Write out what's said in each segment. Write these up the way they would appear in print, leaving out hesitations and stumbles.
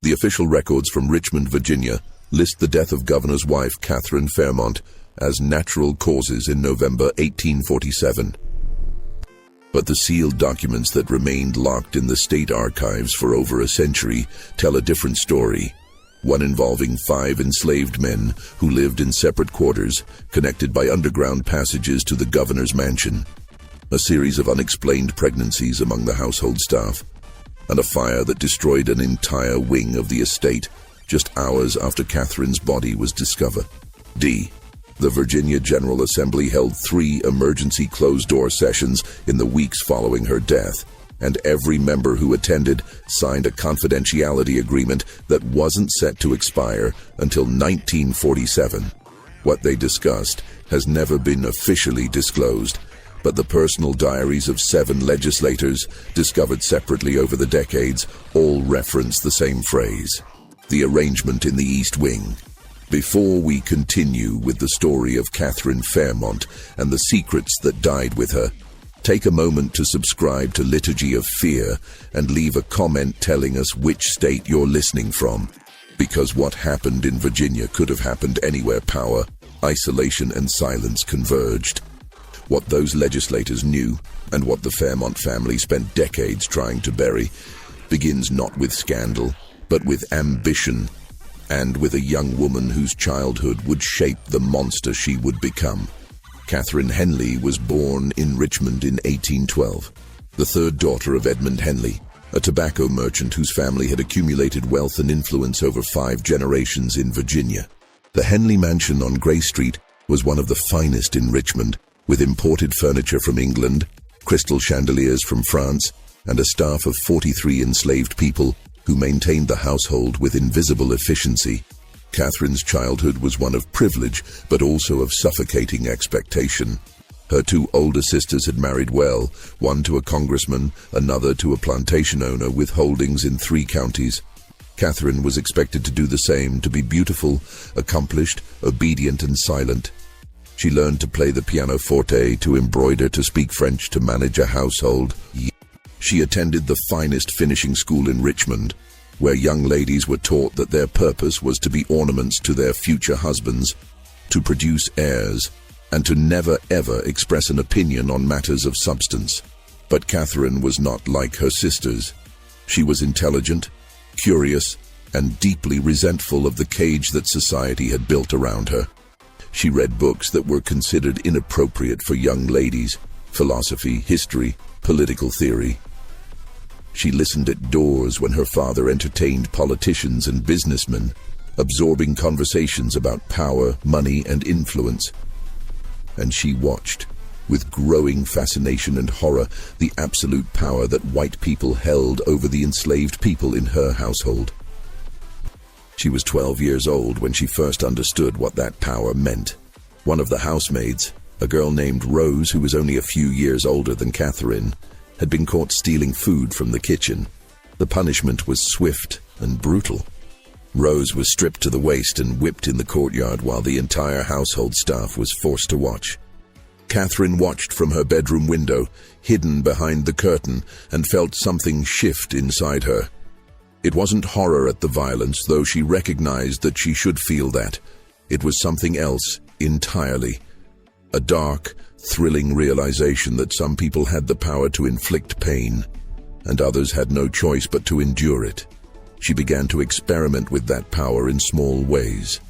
The official records from Richmond, Virginia, list the death of governor's wife Catherine Fairmont as natural causes in November 1847. But the sealed documents that remained locked in the state archives for over a century tell a different story, one involving 5 enslaved men who lived in separate quarters connected by underground passages to the governor's mansion, a series of unexplained pregnancies among the household staff, and a fire that destroyed an entire wing of the estate just hours after Catherine's body was discovered. The Virginia General Assembly held 3 emergency closed-door sessions in the weeks following her death, and every member who attended signed a confidentiality agreement that wasn't set to expire until 1947. What they discussed has never been officially disclosed, but the personal diaries of 7 legislators, discovered separately over the decades, all reference the same phrase: the arrangement in the East Wing. Before we continue with the story of Catherine Fairmont and the secrets that died with her, take a moment to subscribe to Liturgy of Fear and leave a comment telling us which state you're listening from, because what happened in Virginia could have happened anywhere power, isolation, and silence converged. What those legislators knew, and what the Fairmont family spent decades trying to bury, begins not with scandal, but with ambition, and with a young woman whose childhood would shape the monster she would become. Catherine Henley was born in Richmond in 1812, the 3rd daughter of Edmund Henley, a tobacco merchant whose family had accumulated wealth and influence over 5 generations in Virginia. The Henley mansion on Gray Street was one of the finest in Richmond, with imported furniture from England, crystal chandeliers from France, and a staff of 43 enslaved people who maintained the household with invisible efficiency. Catherine's childhood was one of privilege, but also of suffocating expectation. Her 2 older sisters had married well, one to a congressman, another to a plantation owner with holdings in 3 counties. Catherine was expected to do the same, to be beautiful, accomplished, obedient, and silent. She learned to play the pianoforte, to embroider, to speak French, to manage a household. She attended the finest finishing school in Richmond, where young ladies were taught that their purpose was to be ornaments to their future husbands, to produce heirs, and to never ever express an opinion on matters of substance. But Catherine was not like her sisters. She was intelligent, curious, and deeply resentful of the cage that society had built around her. She read books that were considered inappropriate for young ladies: philosophy, history, political theory. She listened at doors when her father entertained politicians and businessmen, absorbing conversations about power, money, and influence. And she watched, with growing fascination and horror, the absolute power that white people held over the enslaved people in her household. She was 12 years old when she first understood what that power meant. One of the housemaids, a girl named Rose who was only a few years older than Catherine, had been caught stealing food from the kitchen. The punishment was swift and brutal. Rose was stripped to the waist and whipped in the courtyard while the entire household staff was forced to watch. Catherine watched from her bedroom window, hidden behind the curtain, and felt something shift inside her. It wasn't horror at the violence, though she recognized that she should feel that. It was something else entirely. A dark, thrilling realization that some people had the power to inflict pain, and others had no choice but to endure it. She began to experiment with that power in small ways.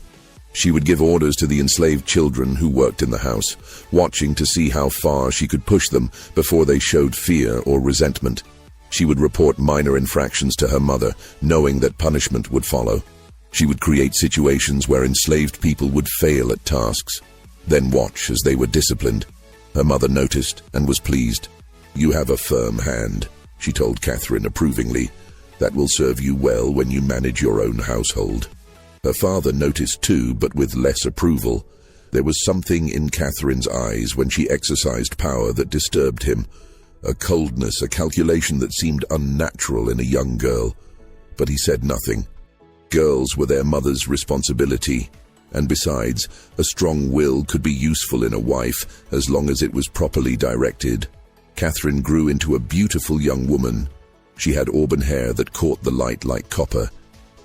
She would give orders to the enslaved children who worked in the house, watching to see how far she could push them before they showed fear or resentment. She would report minor infractions to her mother, knowing that punishment would follow. She would create situations where enslaved people would fail at tasks, then watch as they were disciplined. Her mother noticed and was pleased. "You have a firm hand," she told Catherine approvingly. "That will serve you well when you manage your own household." Her father noticed too, but with less approval. There was something in Catherine's eyes when she exercised power that disturbed him. A coldness, a calculation that seemed unnatural in a young girl. But he said nothing. Girls were their mother's responsibility. And besides, a strong will could be useful in a wife as long as it was properly directed. Catherine grew into a beautiful young woman. She had auburn hair that caught the light like copper,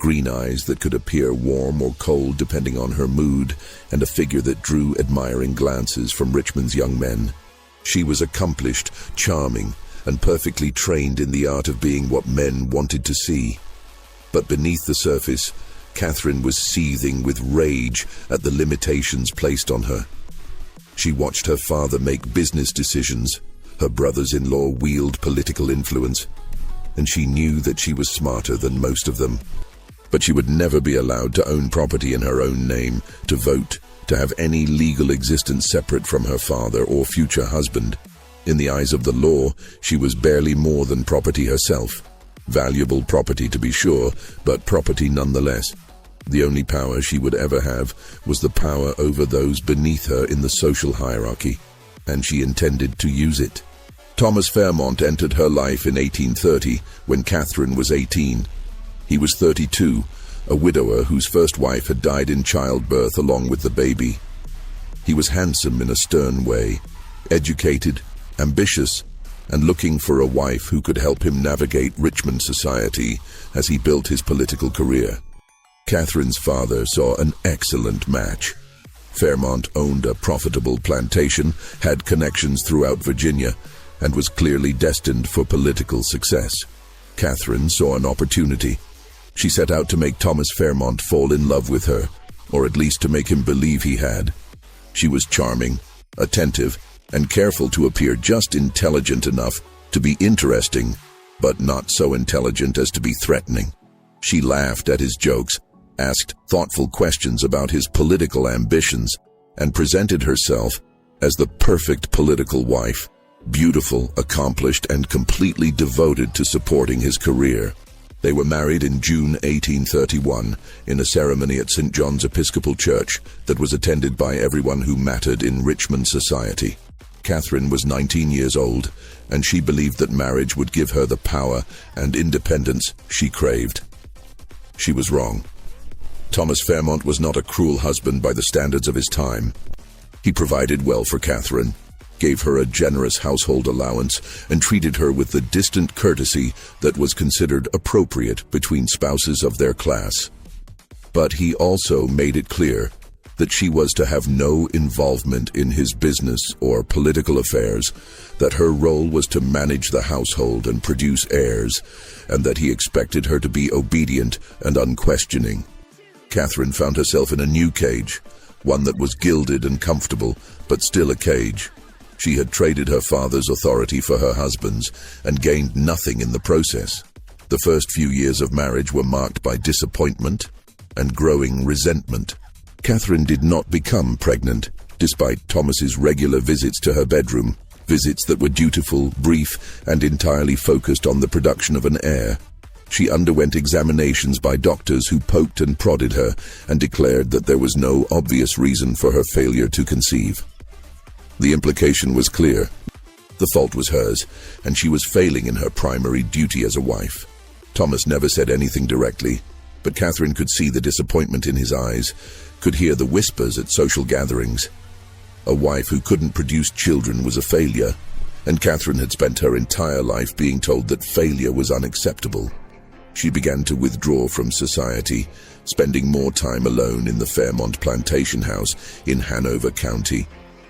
green eyes that could appear warm or cold depending on her mood, and a figure that drew admiring glances from Richmond's young men. She was accomplished, charming, and perfectly trained in the art of being what men wanted to see. But beneath the surface, Catherine was seething with rage at the limitations placed on her. She watched her father make business decisions, her brothers-in-law wield political influence, and she knew that she was smarter than most of them. But she would never be allowed to own property in her own name, to vote, to have any legal existence separate from her father or future husband. In the eyes of the law, she was barely more than property herself. Valuable property, to be sure, but property nonetheless. The only power she would ever have was the power over those beneath her in the social hierarchy, and she intended to use it. Thomas Fairmont entered her life in 1830, when Catherine was 18. He was 32, a widower whose first wife had died in childbirth along with the baby. He was handsome in a stern way, educated, ambitious, and looking for a wife who could help him navigate Richmond society as he built his political career. Catherine's father saw an excellent match. Fairmont owned a profitable plantation, had connections throughout Virginia, and was clearly destined for political success. Catherine saw an opportunity. She set out to make Thomas Fairmont fall in love with her, or at least to make him believe he had. She was charming, attentive, and careful to appear just intelligent enough to be interesting, but not so intelligent as to be threatening. She laughed at his jokes, asked thoughtful questions about his political ambitions, and presented herself as the perfect political wife, beautiful, accomplished, and completely devoted to supporting his career. They were married in June 1831 in a ceremony at St. John's Episcopal Church that was attended by everyone who mattered in Richmond society. Catherine was 19 years old, and she believed that marriage would give her the power and independence she craved. She was wrong. Thomas Fairmont was not a cruel husband by the standards of his time. He provided well for Catherine, gave her a generous household allowance, and treated her with the distant courtesy that was considered appropriate between spouses of their class. But he also made it clear that she was to have no involvement in his business or political affairs, that her role was to manage the household and produce heirs, and that he expected her to be obedient and unquestioning. Catherine found herself in a new cage, one that was gilded and comfortable, but still a cage. She had traded her father's authority for her husband's and gained nothing in the process. The first few years of marriage were marked by disappointment and growing resentment. Catherine did not become pregnant, despite Thomas's regular visits to her bedroom, visits that were dutiful, brief, and entirely focused on the production of an heir. She underwent examinations by doctors who poked and prodded her and declared that there was no obvious reason for her failure to conceive. The implication was clear. The fault was hers, and she was failing in her primary duty as a wife. Thomas never said anything directly, but Catherine could see the disappointment in his eyes, could hear the whispers at social gatherings. A wife who couldn't produce children was a failure, and Catherine had spent her entire life being told that failure was unacceptable. She began to withdraw from society, spending more time alone in the Fairmont plantation house in Hanover County.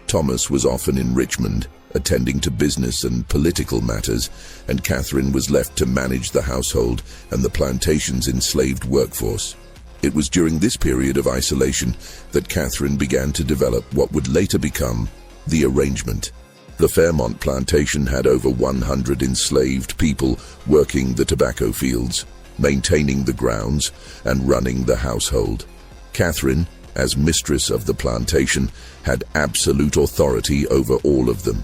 Thomas was often in Richmond, attending to business and political matters, and Catherine was left to manage the household and the plantation's enslaved workforce. It was during this period of isolation that Catherine began to develop what would later become the arrangement. The Fairmont plantation had over 100 enslaved people working the tobacco fields, maintaining the grounds, and running the household. Catherine, as mistress of the plantation, had absolute authority over all of them.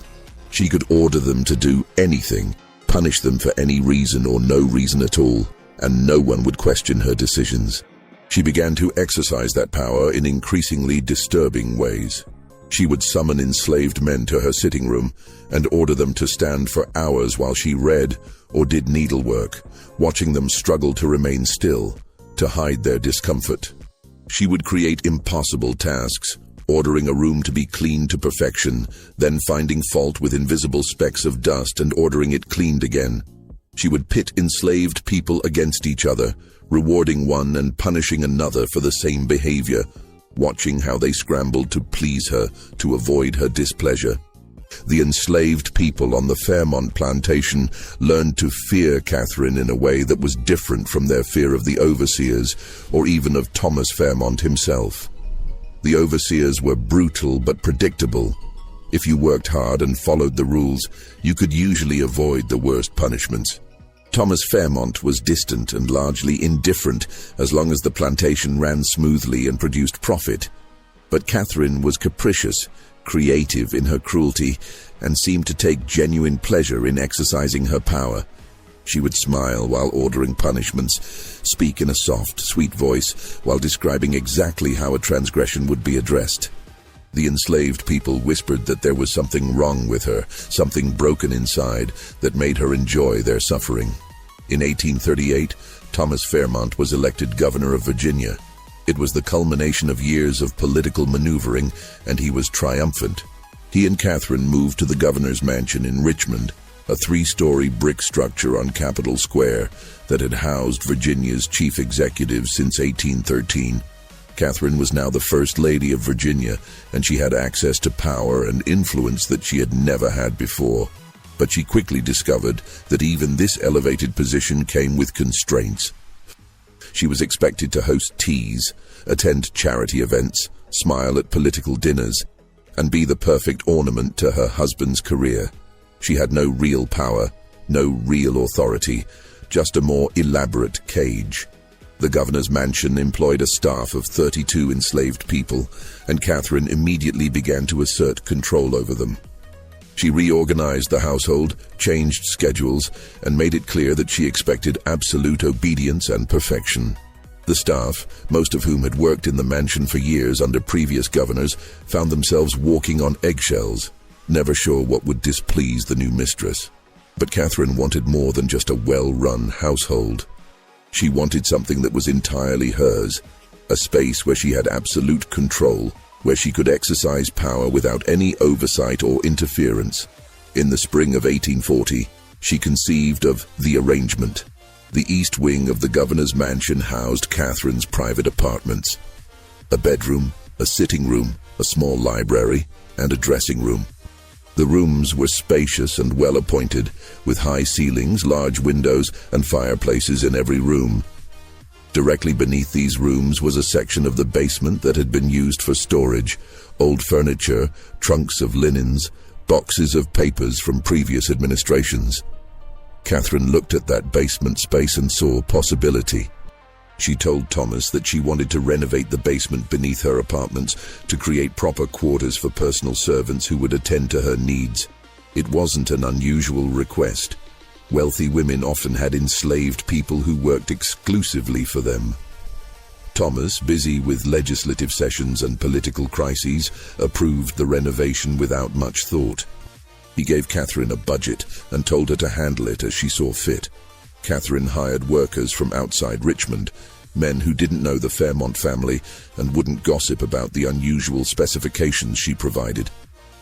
She could order them to do anything, punish them for any reason or no reason at all, and no one would question her decisions. She began to exercise that power in increasingly disturbing ways. She would summon enslaved men to her sitting room and order them to stand for hours while she read or did needlework, watching them struggle to remain still, to hide their discomfort. She would create impossible tasks, ordering a room to be cleaned to perfection, then finding fault with invisible specks of dust and ordering it cleaned again. She would pit enslaved people against each other, rewarding one and punishing another for the same behavior, watching how they scrambled to please her, to avoid her displeasure. The enslaved people on the Fairmont plantation learned to fear Catherine in a way that was different from their fear of the overseers or even of Thomas Fairmont himself. The overseers were brutal but predictable. If you worked hard and followed the rules, you could usually avoid the worst punishments. Thomas Fairmont was distant and largely indifferent as long as the plantation ran smoothly and produced profit. But Catherine was capricious, creative in her cruelty, and seemed to take genuine pleasure in exercising her power. She would smile while ordering punishments, speak in a soft, sweet voice while describing exactly how a transgression would be addressed. The enslaved people whispered that there was something wrong with her, something broken inside that made her enjoy their suffering. In 1838, Thomas Fairmont was elected governor of Virginia. It was the culmination of years of political maneuvering, and he was triumphant. He and Catherine moved to the governor's mansion in Richmond, a 3-story brick structure on Capitol Square that had housed Virginia's chief executive since 1813. Catherine was now the First Lady of Virginia, and she had access to power and influence that she had never had before. But she quickly discovered that even this elevated position came with constraints. She was expected to host teas, attend charity events, smile at political dinners, and be the perfect ornament to her husband's career. She had no real power, no real authority, just a more elaborate cage. The governor's mansion employed a staff of 32 enslaved people, and Catherine immediately began to assert control over them. She reorganized the household, changed schedules, and made it clear that she expected absolute obedience and perfection. The staff, most of whom had worked in the mansion for years under previous governors, found themselves walking on eggshells, never sure what would displease the new mistress. But Catherine wanted more than just a well-run household. She wanted something that was entirely hers, a space where she had absolute control, where she could exercise power without any oversight or interference. In the spring of 1840, she conceived of the arrangement. The east wing of the governor's mansion housed Catherine's private apartments. A bedroom, a sitting room, a small library, and a dressing room. The rooms were spacious and well-appointed, with high ceilings, large windows, and fireplaces in every room. Directly beneath these rooms was a section of the basement that had been used for storage, old furniture, trunks of linens, boxes of papers from previous administrations. Catherine looked at that basement space and saw possibility. She told Thomas that she wanted to renovate the basement beneath her apartments to create proper quarters for personal servants who would attend to her needs. It wasn't an unusual request. Wealthy women often had enslaved people who worked exclusively for them. Thomas, busy with legislative sessions and political crises, approved the renovation without much thought. He gave Catherine a budget and told her to handle it as she saw fit. Catherine hired workers from outside Richmond, men who didn't know the Fairmont family and wouldn't gossip about the unusual specifications she provided.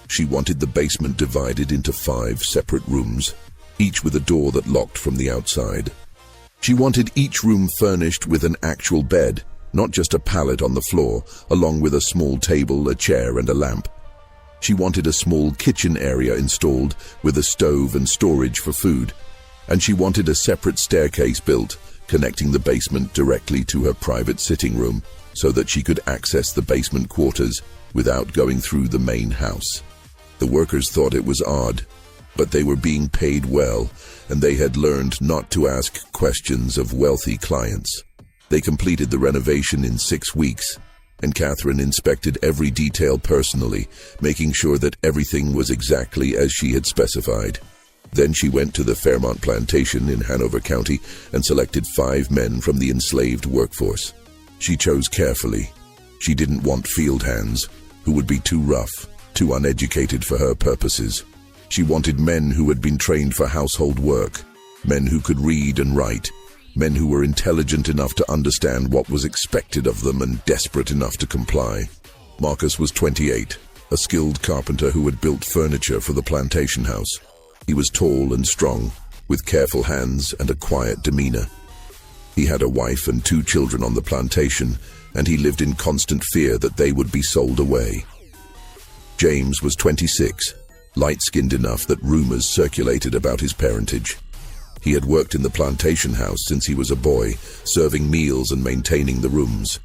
She wanted the basement divided into 5 separate rooms, each with a door that locked from the outside. She wanted each room furnished with an actual bed, not just a pallet on the floor, along with a small table, a chair, and a lamp. She wanted a small kitchen area installed with a stove and storage for food, and she wanted a separate staircase built, connecting the basement directly to her private sitting room so that she could access the basement quarters without going through the main house. The workers thought it was odd, but they were being paid well, and they had learned not to ask questions of wealthy clients. They completed the renovation in 6 weeks, and Catherine inspected every detail personally, making sure that everything was exactly as she had specified. Then she went to the Fairmont plantation in Hanover County and selected 5 men from the enslaved workforce. She chose carefully. She didn't want field hands, who would be too rough, too uneducated for her purposes. She wanted men who had been trained for household work, men who could read and write, men who were intelligent enough to understand what was expected of them and desperate enough to comply. Marcus was 28, a skilled carpenter who had built furniture for the plantation house. He was tall and strong, with careful hands and a quiet demeanor. He had a wife and 2 children on the plantation, and he lived in constant fear that they would be sold away. James was 26, light-skinned enough that rumors circulated about his parentage. He had worked in the plantation house since he was a boy, serving meals and maintaining the rooms.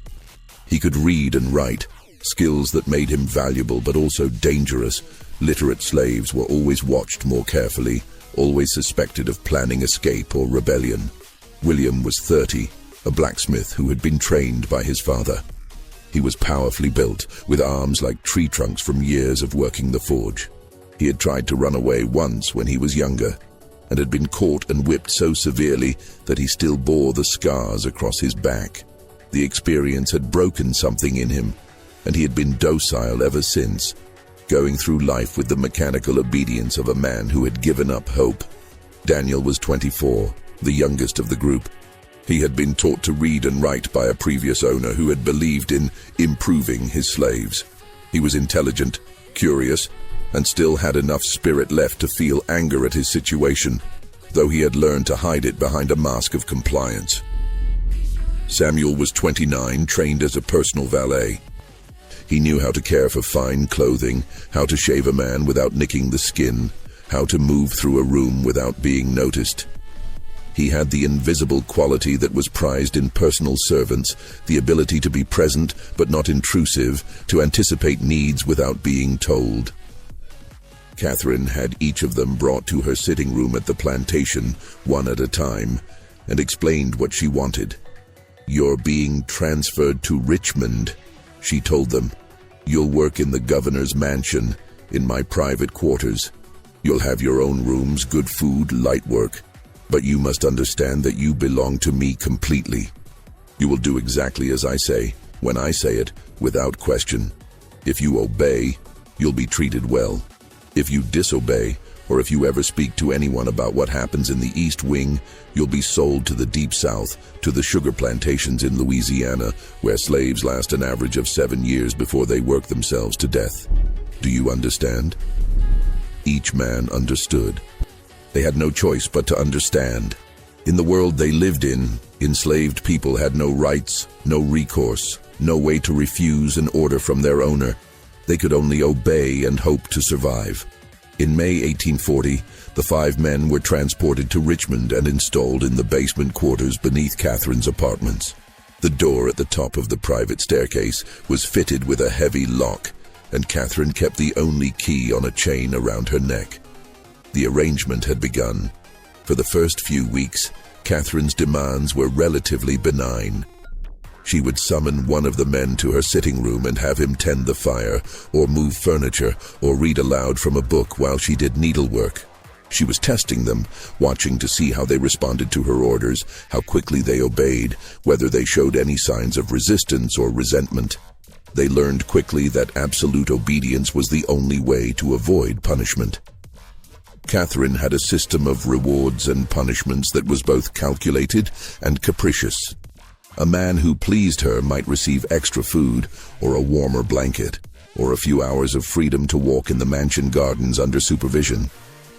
He could read and write, skills that made him valuable but also dangerous. Literate slaves were always watched more carefully, always suspected of planning escape or rebellion. William was 30, a blacksmith who had been trained by his father. He was powerfully built, with arms like tree trunks from years of working the forge. He had tried to run away once when he was younger, and had been caught and whipped so severely that he still bore the scars across his back. The experience had broken something in him, and he had been docile ever since, going through life with the mechanical obedience of a man who had given up hope. Daniel was 24, the youngest of the group. He had been taught to read and write by a previous owner who had believed in improving his slaves. He was intelligent, curious, and still had enough spirit left to feel anger at his situation, though he had learned to hide it behind a mask of compliance. Samuel was 29, trained as a personal valet. He knew how to care for fine clothing, how to shave a man without nicking the skin, how to move through a room without being noticed. He had the invisible quality that was prized in personal servants, the ability to be present but not intrusive, to anticipate needs without being told. Catherine had each of them brought to her sitting room at the plantation, one at a time, and explained what she wanted. "You're being transferred to Richmond," she told them. "You'll work in the governor's mansion, in my private quarters. You'll have your own rooms, good food, light work. But you must understand that you belong to me completely. You will do exactly as I say, when I say it, without question. If you obey, you'll be treated well. If you disobey, or if you ever speak to anyone about what happens in the East Wing, you'll be sold to the Deep South, to the sugar plantations in Louisiana, where slaves last an average of 7 years before they work themselves to death. Do you understand?" Each man understood. They had no choice but to understand. In the world they lived in, enslaved people had no rights, no recourse, no way to refuse an order from their owner. They could only obey and hope to survive. In May 1840, the 5 men were transported to Richmond and installed in the basement quarters beneath Catherine's apartments. The door at the top of the private staircase was fitted with a heavy lock, and Catherine kept the only key on a chain around her neck. The arrangement had begun. For the first few weeks, Catherine's demands were relatively benign. She would summon one of the men to her sitting room and have him tend the fire, or move furniture, or read aloud from a book while she did needlework. She was testing them, watching to see how they responded to her orders, how quickly they obeyed, whether they showed any signs of resistance or resentment. They learned quickly that absolute obedience was the only way to avoid punishment. Catherine had a system of rewards and punishments that was both calculated and capricious. A man who pleased her might receive extra food, or a warmer blanket, or a few hours of freedom to walk in the mansion gardens under supervision.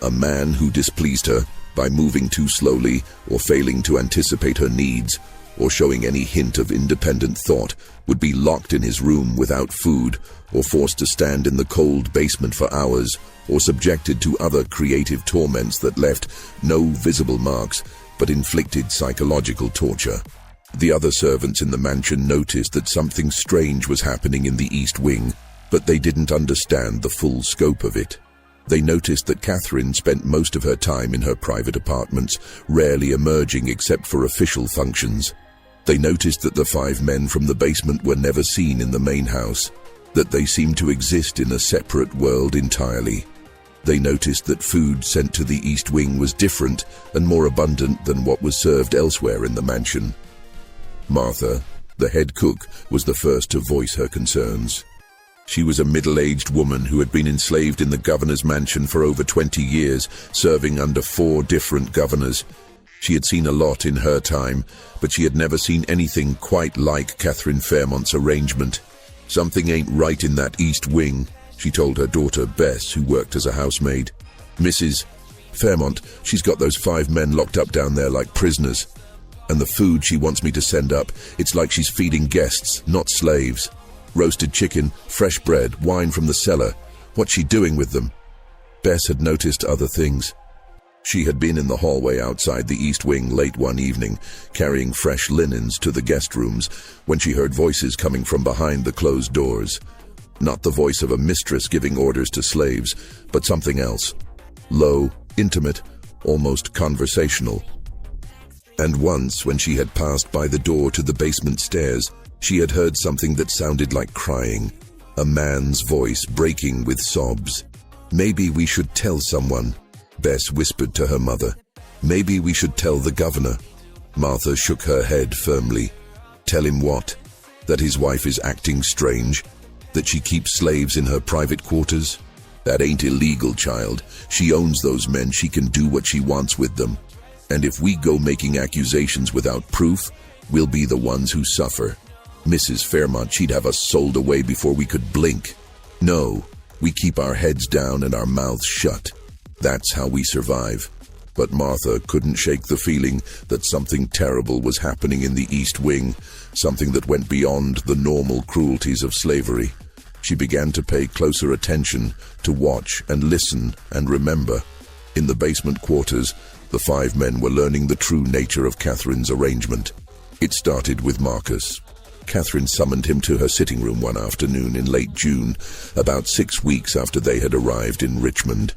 A man who displeased her, by moving too slowly, or failing to anticipate her needs, or showing any hint of independent thought, would be locked in his room without food, or forced to stand in the cold basement for hours, or subjected to other creative torments that left no visible marks, but inflicted psychological torture. The other servants in the mansion noticed that something strange was happening in the East Wing, but they didn't understand the full scope of it. They noticed that Catherine spent most of her time in her private apartments, rarely emerging except for official functions. They noticed that the 5 men from the basement were never seen in the main house, that they seemed to exist in a separate world entirely. They noticed that food sent to the East Wing was different and more abundant than what was served elsewhere in the mansion. Martha, the head cook, was the first to voice her concerns. She was a middle-aged woman who had been enslaved in the governor's mansion for over 20 years, serving under 4 different governors. She had seen a lot in her time, but she had never seen anything quite like Catherine Fairmont's arrangement. "Something ain't right in that East Wing," she told her daughter Bess, who worked as a housemaid. Fairmont, she's got those 5 men locked up down there like prisoners. And the food she wants me to send up, it's like she's feeding guests, not slaves. Roasted chicken, fresh bread, wine from the cellar. What's she doing with them?" Bess had noticed other things. She had been in the hallway outside the East Wing late one evening, carrying fresh linens to the guest rooms, when she heard voices coming from behind the closed doors. Not the voice of a mistress giving orders to slaves, but something else. Low, intimate, almost conversational. And once, when she had passed by the door to the basement stairs, she had heard something that sounded like crying, a man's voice breaking with sobs. "Maybe we should tell someone," Bess whispered to her mother. "Maybe we should tell the governor." Martha shook her head firmly. "Tell him what? That his wife is acting strange? That she keeps slaves in her private quarters? That ain't illegal, child. She owns those men. She can do what she wants with them. And if we go making accusations without proof, we'll be the ones who suffer. Mrs. Fairmont, she'd have us sold away before we could blink. No, we keep our heads down and our mouths shut. That's how we survive." But Martha couldn't shake the feeling that something terrible was happening in the East Wing, something that went beyond the normal cruelties of slavery. She began to pay closer attention, to watch and listen and remember. In the basement quarters, the 5 men were learning the true nature of Catherine's arrangement. It started with Marcus. Catherine summoned him to her sitting room one afternoon in late June, about 6 weeks after they had arrived in Richmond.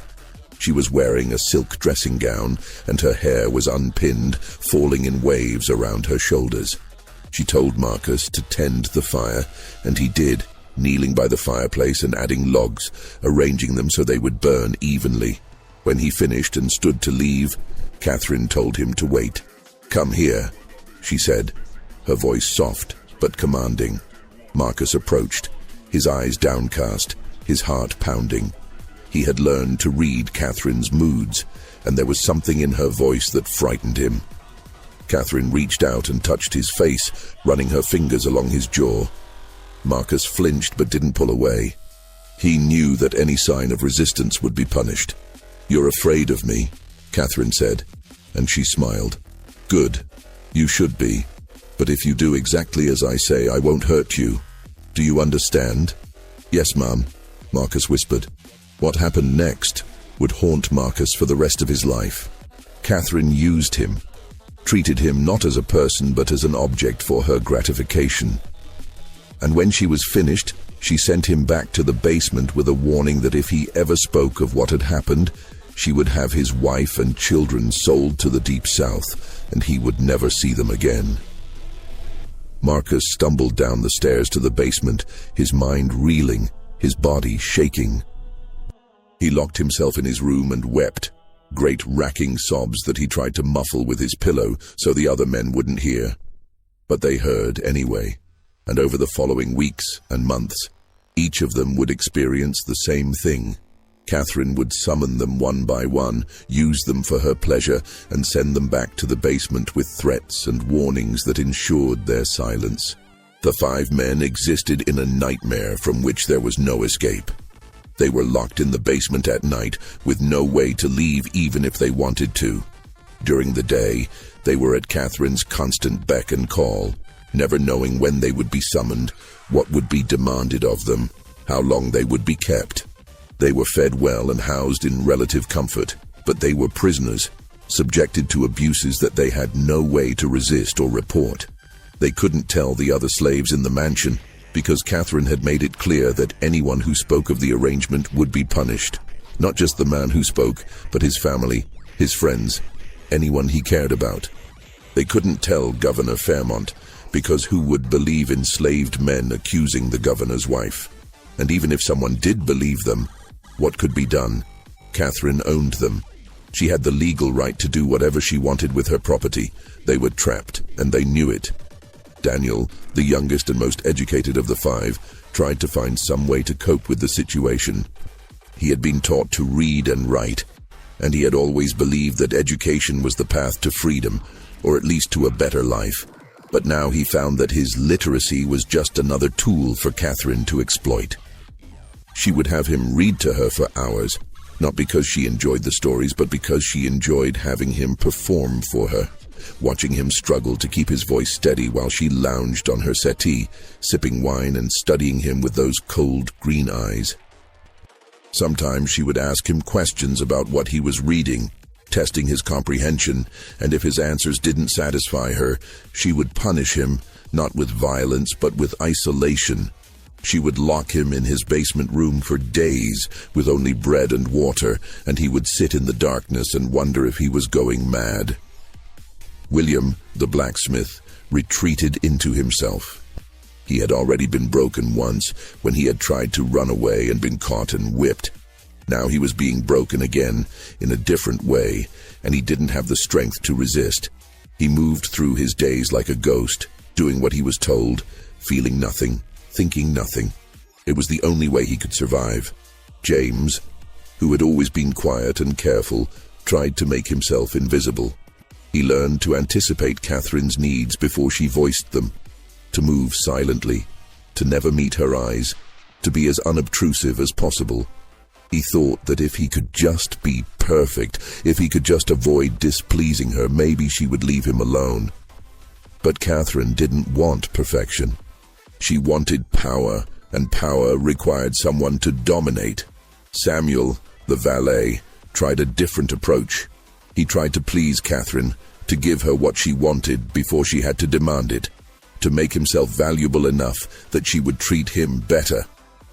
She was wearing a silk dressing gown, and her hair was unpinned, falling in waves around her shoulders. She told Marcus to tend the fire, and he did, kneeling by the fireplace and adding logs, arranging them so they would burn evenly. When he finished and stood to leave, Catherine told him to wait. "Come here," she said, her voice soft but commanding. Marcus approached, his eyes downcast, his heart pounding. He had learned to read Catherine's moods, and there was something in her voice that frightened him. Catherine reached out and touched his face, running her fingers along his jaw. Marcus flinched but didn't pull away. He knew that any sign of resistance would be punished. "You're afraid of me," Catherine said, and she smiled. "Good. You should be. But if you do exactly as I say, I won't hurt you. Do you understand?" "Yes, Mom," Marcus whispered. What happened next would haunt Marcus for the rest of his life. Catherine used him, treated him not as a person but as an object for her gratification. And when she was finished, she sent him back to the basement with a warning that if he ever spoke of what had happened, she would have his wife and children sold to the Deep South, and he would never see them again. Marcus stumbled down the stairs to the basement, his mind reeling, his body shaking. He locked himself in his room and wept, great racking sobs that he tried to muffle with his pillow so the other men wouldn't hear. But they heard anyway, and over the following weeks and months, each of them would experience the same thing. Catherine would summon them one by one, use them for her pleasure, and send them back to the basement with threats and warnings that ensured their silence. The 5 men existed in a nightmare from which there was no escape. They were locked in the basement at night, with no way to leave even if they wanted to. During the day, they were at Catherine's constant beck and call, never knowing when they would be summoned, what would be demanded of them, how long they would be kept. They were fed well and housed in relative comfort, but they were prisoners, subjected to abuses that they had no way to resist or report. They couldn't tell the other slaves in the mansion, because Catherine had made it clear that anyone who spoke of the arrangement would be punished. Not just the man who spoke, but his family, his friends, anyone he cared about. They couldn't tell Governor Fairmont, because who would believe enslaved men accusing the governor's wife? And even if someone did believe them, what could be done? Catherine owned them. She had the legal right to do whatever she wanted with her property. They were trapped, and they knew it. Daniel, the youngest and most educated of the 5, tried to find some way to cope with the situation. He had been taught to read and write, and he had always believed that education was the path to freedom, or at least to a better life. But now he found that his literacy was just another tool for Catherine to exploit. She would have him read to her for hours, Not because she enjoyed the stories, but because she enjoyed having him perform for her, watching him struggle to keep his voice steady while she lounged on her settee, sipping wine and studying him with those cold green eyes. Sometimes she would ask him questions about what he was reading, testing his comprehension, and if his answers didn't satisfy her, she would punish him, not with violence but with isolation. She would lock him in his basement room for days with only bread and water, and he would sit in the darkness and wonder if he was going mad. William, the blacksmith, retreated into himself. He had already been broken once when he had tried to run away and been caught and whipped. Now he was being broken again in a different way, and he didn't have the strength to resist. He moved through his days like a ghost, doing what he was told, feeling nothing, thinking nothing. It was the only way he could survive. James, who had always been quiet and careful, tried to make himself invisible. He learned to anticipate Catherine's needs before she voiced them, to move silently, to never meet her eyes, to be as unobtrusive as possible. He thought that if he could just be perfect, if he could just avoid displeasing her, maybe she would leave him alone. But Catherine didn't want perfection. She wanted power, and power required someone to dominate. Samuel, the valet, tried a different approach. He tried to please Catherine, to give her what she wanted before she had to demand it, to make himself valuable enough that she would treat him better.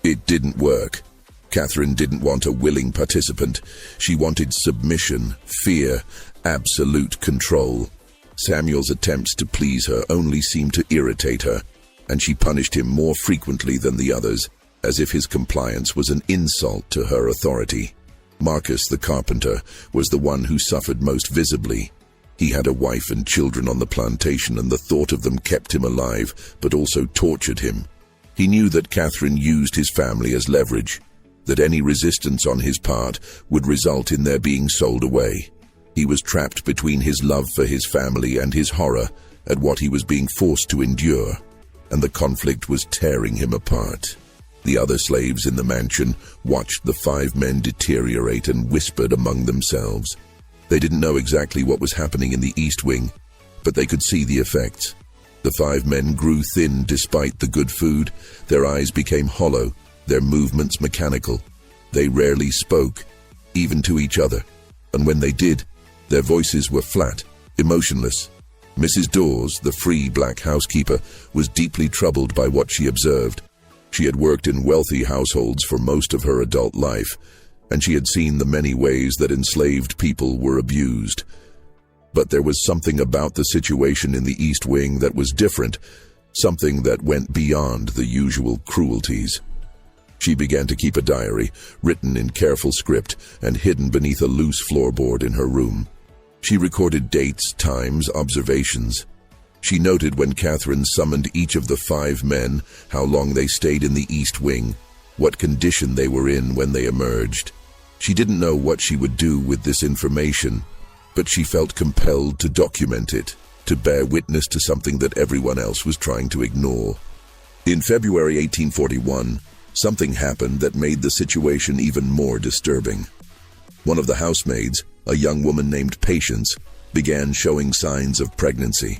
It didn't work. Catherine didn't want a willing participant. She wanted submission, fear, absolute control. Samuel's attempts to please her only seemed to irritate her, and she punished him more frequently than the others, as if his compliance was an insult to her authority. Marcus, the carpenter, was the one who suffered most visibly. He had a wife and children on the plantation, and the thought of them kept him alive, but also tortured him. He knew that Catherine used his family as leverage, that any resistance on his part would result in their being sold away. He was trapped between his love for his family and his horror at what he was being forced to endure, and the conflict was tearing him apart. The other slaves in the mansion watched the 5 men deteriorate and whispered among themselves. They didn't know exactly what was happening in the East Wing, but they could see the effects. The 5 men grew thin despite the good food. Their eyes became hollow, their movements mechanical. They rarely spoke, even to each other, and when they did, their voices were flat, emotionless. Mrs. Dawes, the free black housekeeper, was deeply troubled by what she observed. She had worked in wealthy households for most of her adult life, and she had seen the many ways that enslaved people were abused. But there was something about the situation in the East Wing that was different, something that went beyond the usual cruelties. She began to keep a diary, written in careful script and hidden beneath a loose floorboard in her room. She recorded dates, times, observations. She noted when Catherine summoned each of the 5 men, how long they stayed in the East Wing, what condition they were in when they emerged. She didn't know what she would do with this information, but she felt compelled to document it, to bear witness to something that everyone else was trying to ignore. In February 1841, something happened that made the situation even more disturbing. One of the housemaids, a young woman named Patience, began showing signs of pregnancy.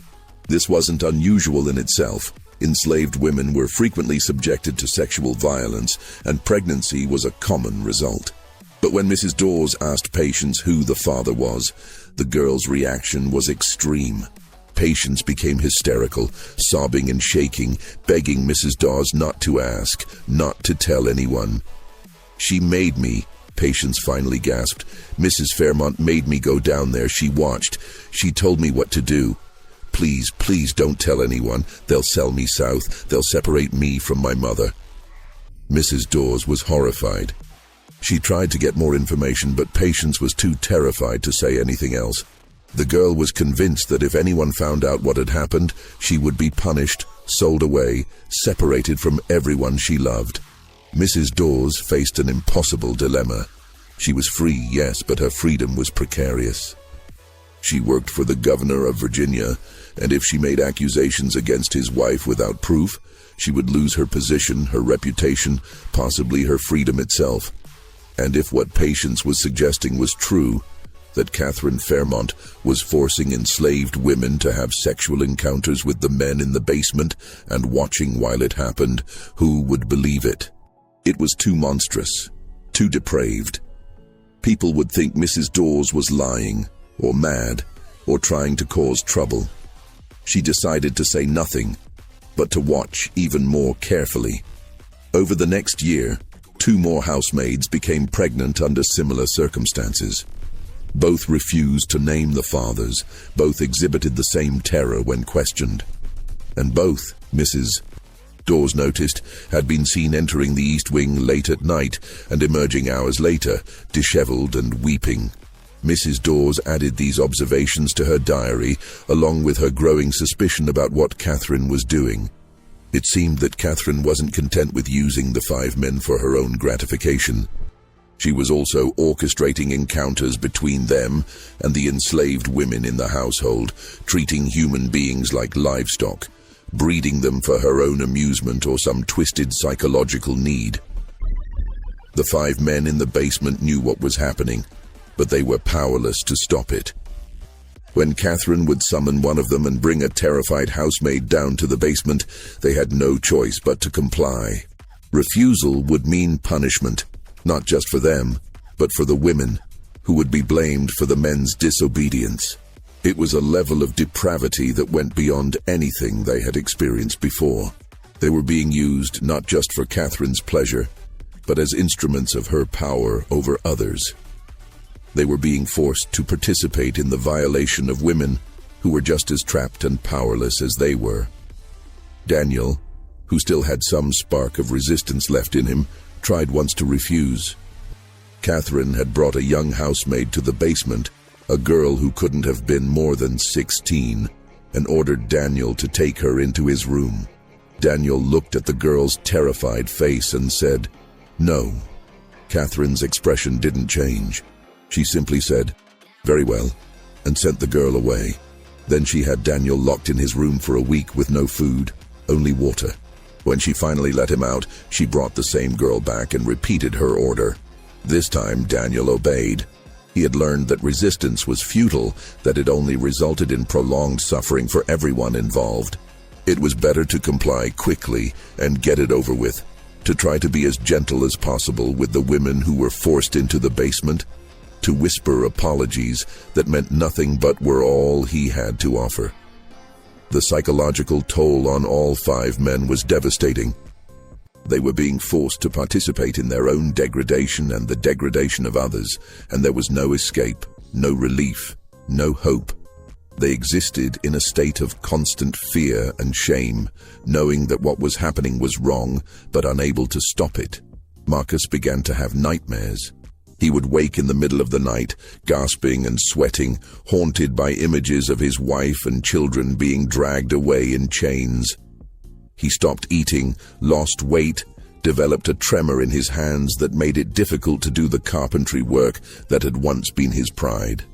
This wasn't unusual in itself. Enslaved women were frequently subjected to sexual violence, and pregnancy was a common result. But when Mrs. Dawes asked Patience who the father was, the girl's reaction was extreme. Patience became hysterical, sobbing and shaking, begging Mrs. Dawes not to ask, not to tell anyone. "She made me," Patience finally gasped. "Mrs. Fairmont made me go down there. She watched. She told me what to do. Please, please don't tell anyone. They'll sell me south. They'll separate me from my mother." Mrs. Dawes was horrified. She tried to get more information, but Patience was too terrified to say anything else. The girl was convinced that if anyone found out what had happened, she would be punished, sold away, separated from everyone she loved. Mrs. Dawes faced an impossible dilemma. She was free, yes, but her freedom was precarious. She worked for the governor of Virginia, and if she made accusations against his wife without proof, she would lose her position, her reputation, possibly her freedom itself. And if what Patience was suggesting was true, that Catherine Fairmont was forcing enslaved women to have sexual encounters with the men in the basement and watching while it happened, who would believe it? It was too monstrous, too depraved. People would think Mrs. Dawes was lying, or mad, or trying to cause trouble. She decided to say nothing, but to watch even more carefully. Over the next year, 2 more housemaids became pregnant under similar circumstances. Both refused to name the fathers, both exhibited the same terror when questioned. And both, Mrs. Dawes noticed, had been seen entering the East Wing late at night and emerging hours later, disheveled and weeping. Mrs. Dawes added these observations to her diary, along with her growing suspicion about what Catherine was doing. It seemed that Catherine wasn't content with using the 5 men for her own gratification. She was also orchestrating encounters between them and the enslaved women in the household, treating human beings like livestock, breeding them for her own amusement or some twisted psychological need. The 5 men in the basement knew what was happening, but they were powerless to stop it. When Catherine would summon one of them and bring a terrified housemaid down to the basement, they had no choice but to comply. Refusal would mean punishment, not just for them, but for the women, who would be blamed for the men's disobedience. It was a level of depravity that went beyond anything they had experienced before. They were being used not just for Catherine's pleasure, but as instruments of her power over others. They were being forced to participate in the violation of women who were just as trapped and powerless as they were. Daniel, who still had some spark of resistance left in him, tried once to refuse. Catherine had brought a young housemaid to the basement, a girl who couldn't have been more than 16, and ordered Daniel to take her into his room. Daniel looked at the girl's terrified face and said, "No." Catherine's expression didn't change. She simply said, "Very well," and sent the girl away. Then she had Daniel locked in his room for a week with no food, only water. When she finally let him out, she brought the same girl back and repeated her order. This time, Daniel obeyed. He had learned that resistance was futile, that it only resulted in prolonged suffering for everyone involved. It was better to comply quickly and get it over with, to try to be as gentle as possible with the women who were forced into the basement, to whisper apologies that meant nothing but were all he had to offer. The psychological toll on all 5 men was devastating. They were being forced to participate in their own degradation and the degradation of others, and there was no escape, no relief, no hope. They existed in a state of constant fear and shame, knowing that what was happening was wrong, but unable to stop it. Marcus began to have nightmares. He would wake in the middle of the night, gasping and sweating, haunted by images of his wife and children being dragged away in chains. He stopped eating, lost weight, developed a tremor in his hands that made it difficult to do the carpentry work that had once been his pride.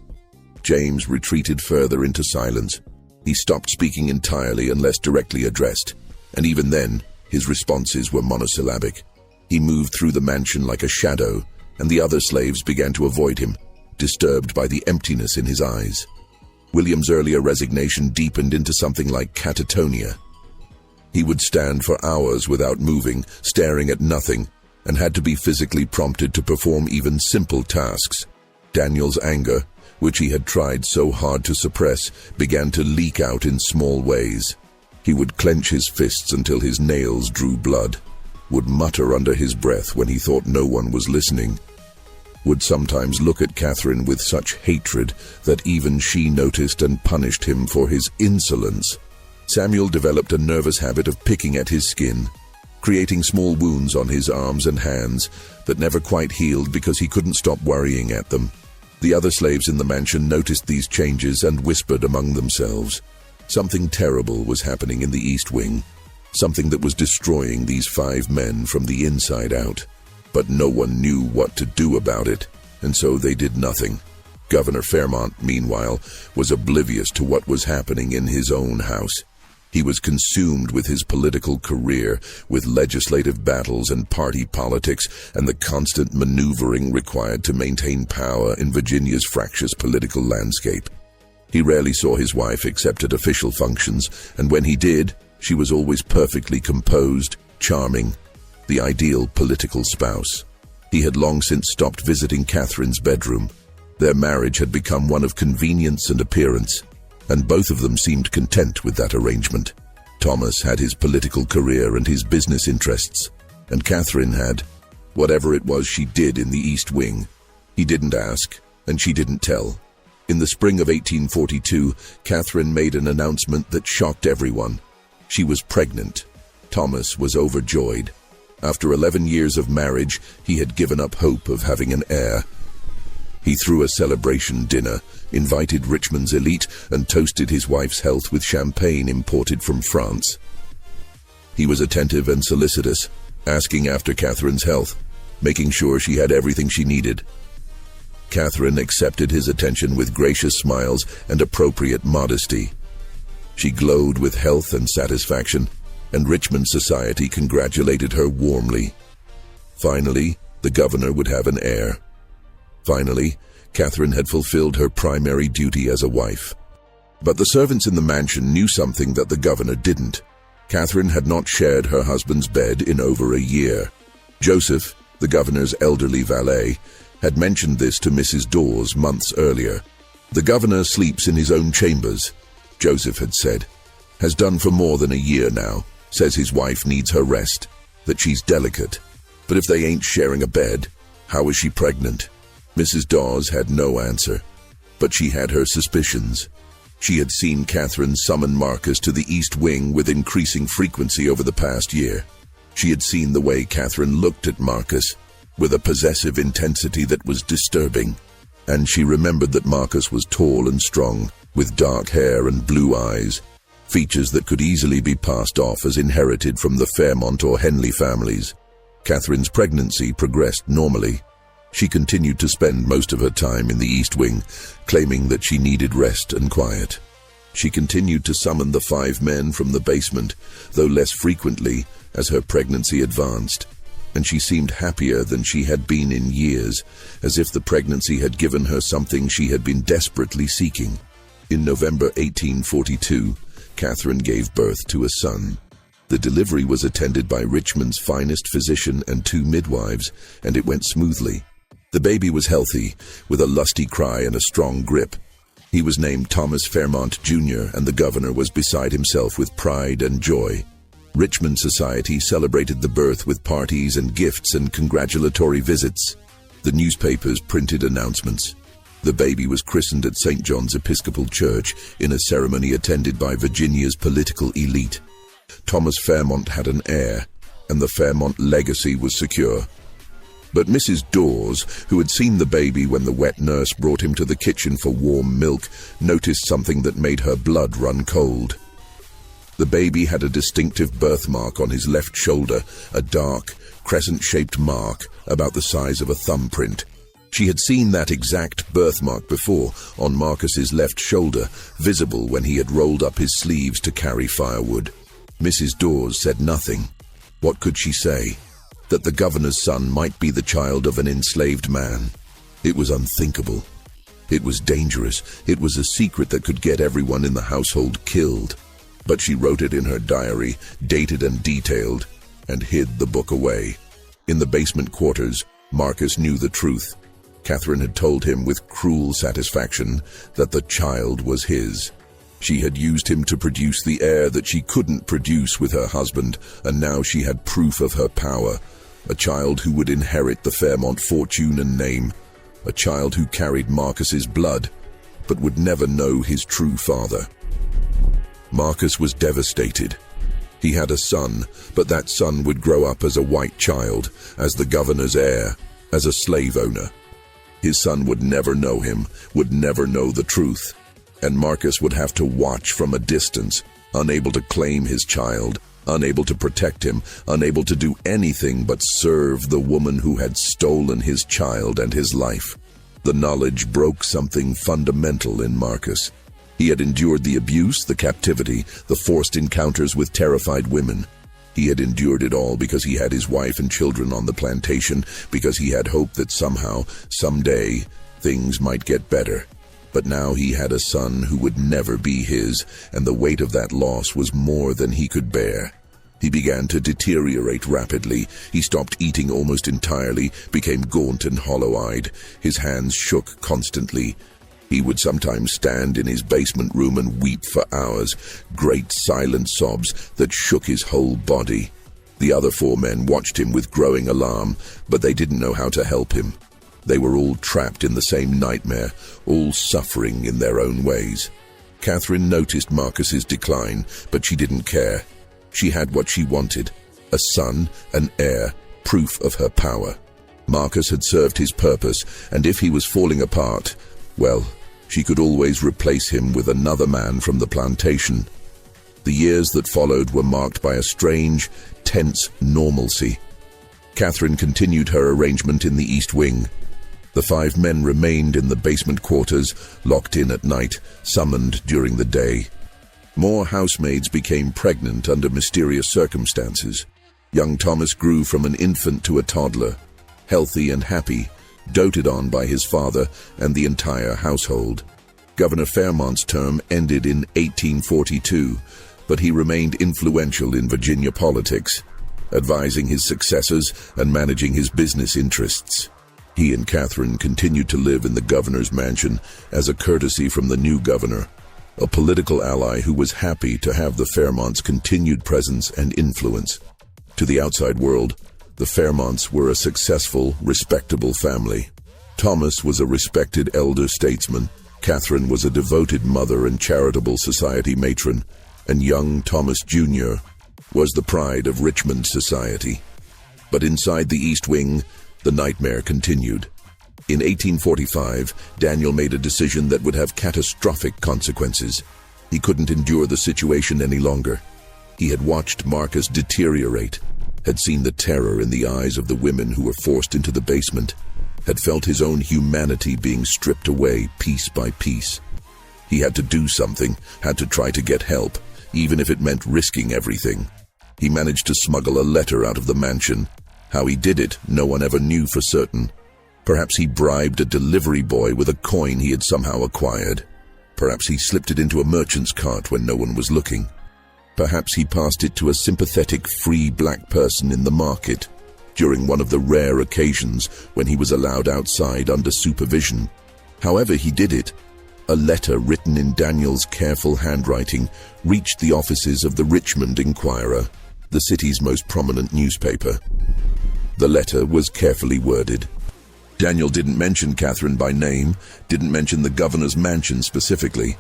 James retreated further into silence. He stopped speaking entirely unless directly addressed, and even then, his responses were monosyllabic. He moved through the mansion like a shadow, and the other slaves began to avoid him, disturbed by the emptiness in his eyes. William's earlier resignation deepened into something like catatonia. He would stand for hours without moving, staring at nothing, and had to be physically prompted to perform even simple tasks. Daniel's anger, which he had tried so hard to suppress, began to leak out in small ways. He would clench his fists until his nails drew blood, would mutter under his breath when he thought no one was listening, would sometimes look at Catherine with such hatred that even she noticed and punished him for his insolence. Samuel developed a nervous habit of picking at his skin, creating small wounds on his arms and hands that never quite healed because he couldn't stop worrying at them. The other slaves in the mansion noticed these changes and whispered among themselves. Something terrible was happening in the East Wing, something that was destroying these 5 men from the inside out. But no one knew what to do about it, and so they did nothing. Governor Fairmont, meanwhile, was oblivious to what was happening in his own house. He was consumed with his political career, with legislative battles and party politics, and the constant maneuvering required to maintain power in Virginia's fractious political landscape. He rarely saw his wife except at official functions, and when he did, she was always perfectly composed, charming, the ideal political spouse. He had long since stopped visiting Catherine's bedroom. Their marriage had become one of convenience and appearance, and both of them seemed content with that arrangement. Thomas had his political career and his business interests, and Catherine had whatever it was she did in the East Wing. He didn't ask, and she didn't tell. In the spring of 1842, Catherine made an announcement that shocked everyone. She was pregnant. Thomas was overjoyed. After 11 years of marriage, he had given up hope of having an heir. He threw a celebration dinner, invited Richmond's elite, and toasted his wife's health with champagne imported from France. He was attentive and solicitous, asking after Catherine's health, making sure she had everything she needed. Catherine accepted his attention with gracious smiles and appropriate modesty. She glowed with health and satisfaction, and Richmond society congratulated her warmly. Finally, the governor would have an heir. Finally, Catherine had fulfilled her primary duty as a wife. But the servants in the mansion knew something that the governor didn't. Catherine had not shared her husband's bed in over a year. Joseph, the governor's elderly valet, had mentioned this to Mrs. Dawes months earlier. "The governor sleeps in his own chambers," Joseph had said. "Has done for more than a year now. Says his wife needs her rest, that she's delicate. But if they ain't sharing a bed, how is she pregnant?" Mrs. Dawes had no answer, but she had her suspicions. She had seen Catherine summon Marcus to the East Wing with increasing frequency over the past year. She had seen the way Catherine looked at Marcus, with a possessive intensity that was disturbing. And she remembered that Marcus was tall and strong, with dark hair and blue eyes, features that could easily be passed off as inherited from the Fairmont or Henley families. Catherine's pregnancy progressed normally. She continued to spend most of her time in the East Wing, claiming that she needed rest and quiet. She continued to summon the 5 men from the basement, though less frequently as her pregnancy advanced, and she seemed happier than she had been in years, as if the pregnancy had given her something she had been desperately seeking. In November 1842, Catherine gave birth to a son. The delivery was attended by Richmond's finest physician and 2 midwives, and it went smoothly. The baby was healthy, with a lusty cry and a strong grip. He was named Thomas Fairmont, Jr., and the governor was beside himself with pride and joy. Richmond society celebrated the birth with parties and gifts and congratulatory visits. The newspapers printed announcements. The baby was christened at St. John's Episcopal Church in a ceremony attended by Virginia's political elite. Thomas Fairmont had an heir, and the Fairmont legacy was secure. But Mrs. Dawes, who had seen the baby when the wet nurse brought him to the kitchen for warm milk, noticed something that made her blood run cold. The baby had a distinctive birthmark on his left shoulder, a dark, crescent-shaped mark about the size of a thumbprint. She had seen that exact birthmark before, on Marcus's left shoulder, visible when he had rolled up his sleeves to carry firewood. Mrs. Dawes said nothing. What could she say? That the governor's son might be the child of an enslaved man. It was unthinkable. It was dangerous. It was a secret that could get everyone in the household killed. But she wrote it in her diary, dated and detailed, and hid the book away. In the basement quarters, Marcus knew the truth. Catherine had told him with cruel satisfaction that the child was his. She had used him to produce the heir that she couldn't produce with her husband, and now she had proof of her power. A child who would inherit the Fairmont fortune and name. A child who carried Marcus's blood, but would never know his true father. Marcus was devastated. He had a son, but that son would grow up as a white child, as the governor's heir, as a slave owner. His son would never know him, would never know the truth, and Marcus would have to watch from a distance, unable to claim his child, unable to protect him, unable to do anything but serve the woman who had stolen his child and his life. The knowledge broke something fundamental in Marcus. He had endured the abuse, the captivity, the forced encounters with terrified women. He had endured it all because he had his wife and children on the plantation, because he had hope that somehow, someday, things might get better. But now he had a son who would never be his, and the weight of that loss was more than he could bear. He began to deteriorate rapidly. He stopped eating almost entirely, became gaunt and hollow-eyed. His hands shook constantly. He would sometimes stand in his basement room and weep for hours, great silent sobs that shook his whole body. The other 4 men watched him with growing alarm, but they didn't know how to help him. They were all trapped in the same nightmare, all suffering in their own ways. Catherine noticed Marcus's decline, but she didn't care. She had what she wanted, a son, an heir, proof of her power. Marcus had served his purpose, and if he was falling apart, well, she could always replace him with another man from the plantation. The years that followed were marked by a strange, tense normalcy. Catherine continued her arrangement in the East Wing. The 5 men remained in the basement quarters, locked in at night, summoned during the day. More housemaids became pregnant under mysterious circumstances. Young Thomas grew from an infant to a toddler, healthy and happy, doted on by his father and the entire household. Governor Fairmont's term ended in 1842, but he remained influential in Virginia politics, advising his successors and managing his business interests. He and Catherine continued to live in the governor's mansion as a courtesy from the new governor, a political ally who was happy to have the Fairmonts' continued presence and influence. To the outside world, the Fairmonts were a successful, respectable family. Thomas was a respected elder statesman, Catherine was a devoted mother and charitable society matron, and young Thomas Jr. was the pride of Richmond society. But inside the East Wing, the nightmare continued. In 1845, Daniel made a decision that would have catastrophic consequences. He couldn't endure the situation any longer. He had watched Marcus deteriorate, had seen the terror in the eyes of the women who were forced into the basement, had felt his own humanity being stripped away piece by piece. He had to do something, had to try to get help, even if it meant risking everything. He managed to smuggle a letter out of the mansion. How he did it, no one ever knew for certain. Perhaps he bribed a delivery boy with a coin he had somehow acquired. Perhaps he slipped it into a merchant's cart when no one was looking. Perhaps he passed it to a sympathetic free black person in the market during one of the rare occasions when he was allowed outside under supervision. However he did it, a letter written in Daniel's careful handwriting reached the offices of the Richmond Inquirer, the city's most prominent newspaper. The letter was carefully worded. Daniel didn't mention Catherine by name, didn't mention the governor's mansion specifically,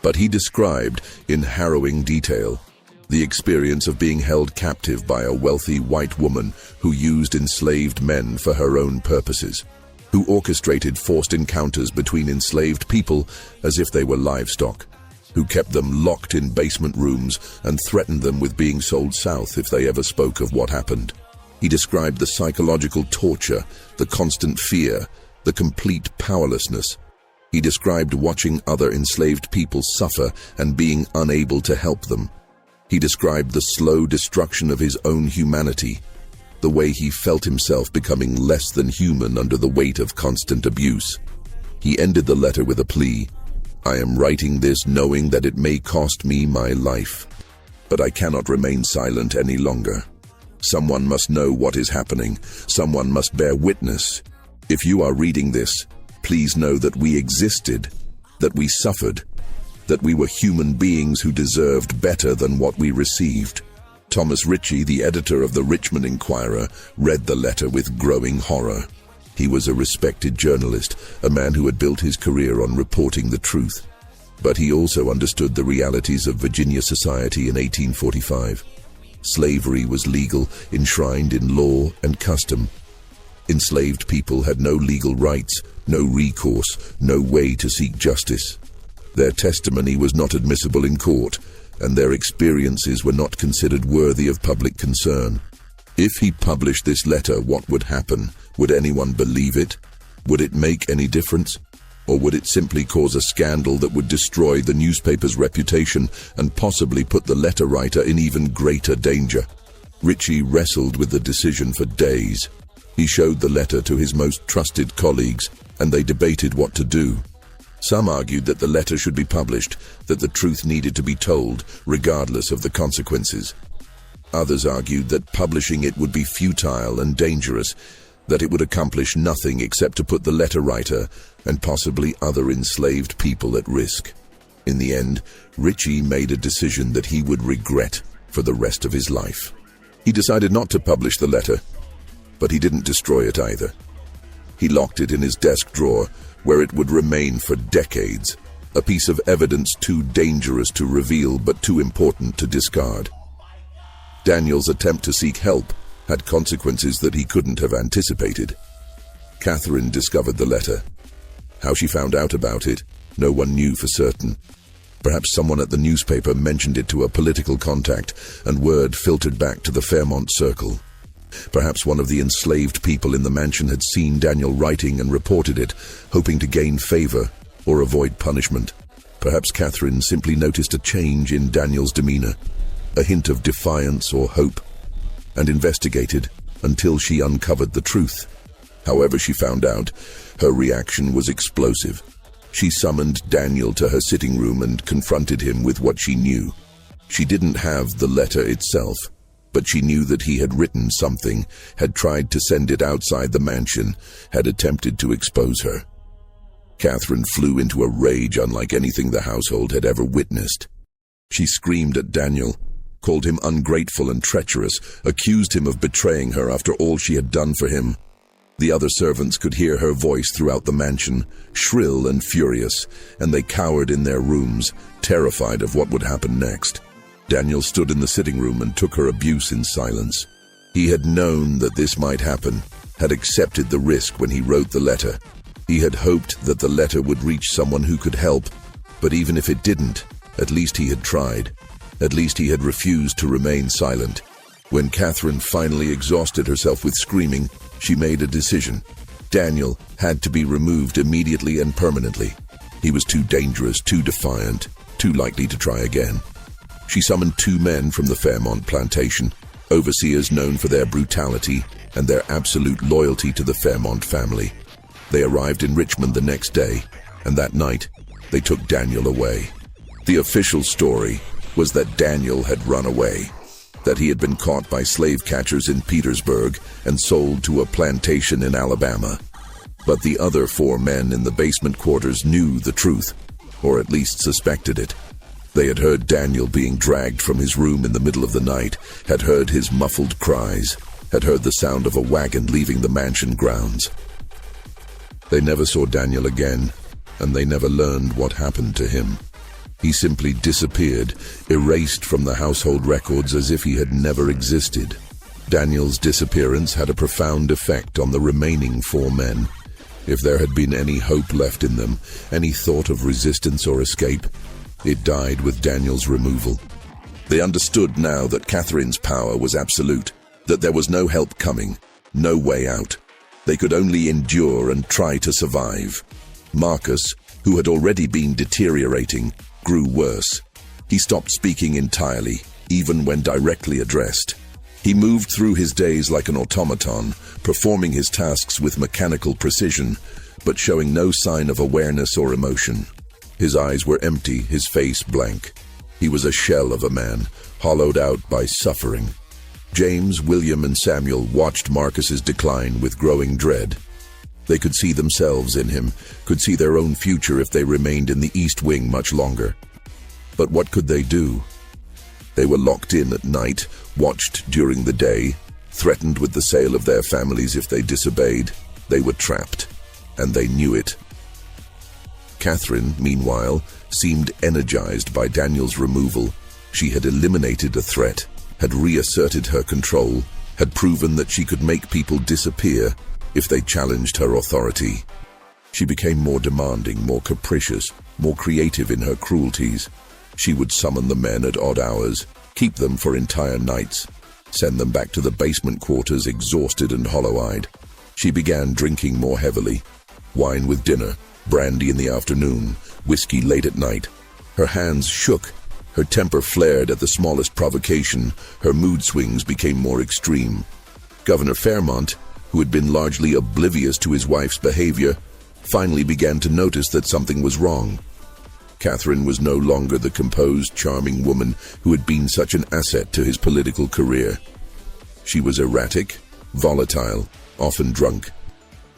but he described, in harrowing detail, the experience of being held captive by a wealthy white woman who used enslaved men for her own purposes, who orchestrated forced encounters between enslaved people as if they were livestock, who kept them locked in basement rooms and threatened them with being sold south if they ever spoke of what happened. He described the psychological torture, the constant fear, the complete powerlessness. He described watching other enslaved people suffer and being unable to help them. He described the slow destruction of his own humanity, the way he felt himself becoming less than human under the weight of constant abuse. He ended the letter with a plea. "I am writing this knowing that it may cost me my life, but I cannot remain silent any longer. Someone must know what is happening. Someone must bear witness. If you are reading this, please know that we existed, that we suffered, that we were human beings who deserved better than what we received." Thomas Ritchie, the editor of the Richmond Inquirer, read the letter with growing horror. He was a respected journalist, a man who had built his career on reporting the truth. But he also understood the realities of Virginia society in 1845. Slavery was legal, enshrined in law and custom. Enslaved people had no legal rights, no recourse, no way to seek justice. Their testimony was not admissible in court, and their experiences were not considered worthy of public concern. If he published this letter, what would happen? Would anyone believe it? Would it make any difference? Or would it simply cause a scandal that would destroy the newspaper's reputation and possibly put the letter writer in even greater danger? Richie wrestled with the decision for days. He showed the letter to his most trusted colleagues, and they debated what to do. Some argued that the letter should be published, that the truth needed to be told, regardless of the consequences. Others argued that publishing it would be futile and dangerous, that it would accomplish nothing except to put the letter writer and possibly other enslaved people at risk. In the end, Richie made a decision that he would regret for the rest of his life. He decided not to publish the letter, but he didn't destroy it either. He locked it in his desk drawer, where it would remain for decades, a piece of evidence too dangerous to reveal but too important to discard. Daniel's attempt to seek help had consequences that he couldn't have anticipated. Catherine discovered the letter. How she found out about it, no one knew for certain. Perhaps someone at the newspaper mentioned it to a political contact, and word filtered back to the Fairmont circle. Perhaps one of the enslaved people in the mansion had seen Daniel writing and reported it, hoping to gain favor or avoid punishment. Perhaps Catherine simply noticed a change in Daniel's demeanor, a hint of defiance or hope, and investigated until she uncovered the truth. However she found out, her reaction was explosive. She summoned Daniel to her sitting room and confronted him with what she knew. She didn't have the letter itself, but she knew that he had written something, had tried to send it outside the mansion, had attempted to expose her. Catherine flew into a rage unlike anything the household had ever witnessed. She screamed at Daniel, called him ungrateful and treacherous, accused him of betraying her after all she had done for him. The other servants could hear her voice throughout the mansion, shrill and furious, and they cowered in their rooms, terrified of what would happen next. Daniel stood in the sitting room and took her abuse in silence. He had known that this might happen, had accepted the risk when he wrote the letter. He had hoped that the letter would reach someone who could help, but even if it didn't, at least he had tried. At least he had refused to remain silent. When Catherine finally exhausted herself with screaming, she made a decision. Daniel had to be removed immediately and permanently. He was too dangerous, too defiant, too likely to try again. She summoned 2 men from the Fairmont plantation, overseers known for their brutality and their absolute loyalty to the Fairmont family. They arrived in Richmond the next day, and that night, they took Daniel away. The official story was that Daniel had run away, that he had been caught by slave catchers in Petersburg and sold to a plantation in Alabama. But the other 4 men in the basement quarters knew the truth, or at least suspected it. They had heard Daniel being dragged from his room in the middle of the night, had heard his muffled cries, had heard the sound of a wagon leaving the mansion grounds. They never saw Daniel again, and they never learned what happened to him. He simply disappeared, erased from the household records as if he had never existed. Daniel's disappearance had a profound effect on the remaining 4 men. If there had been any hope left in them, any thought of resistance or escape, it died with Daniel's removal. They understood now that Catherine's power was absolute, that there was no help coming, no way out. They could only endure and try to survive. Marcus, who had already been deteriorating, grew worse. He stopped speaking entirely, even when directly addressed. He moved through his days like an automaton, performing his tasks with mechanical precision, but showing no sign of awareness or emotion. His eyes were empty, his face blank. He was a shell of a man, hollowed out by suffering. James, William, and Samuel watched Marcus's decline with growing dread. They could see themselves in him, could see their own future if they remained in the East Wing much longer. But what could they do? They were locked in at night, watched during the day, threatened with the sale of their families if they disobeyed. They were trapped, and they knew it. Catherine, meanwhile, seemed energized by Daniel's removal. She had eliminated a threat, had reasserted her control, had proven that she could make people disappear if they challenged her authority. She became more demanding, more capricious, more creative in her cruelties. She would summon the men at odd hours, keep them for entire nights, send them back to the basement quarters exhausted and hollow-eyed. She began drinking more heavily. Wine with dinner, Brandy in the afternoon, whiskey late at night. Her hands shook. Her temper flared at the smallest provocation. Her mood swings became more extreme. Governor Fairmont, who had been largely oblivious to his wife's behavior, finally began to notice that something was wrong. Catherine was no longer the composed, charming woman who had been such an asset to his political career. She was erratic, volatile, often drunk.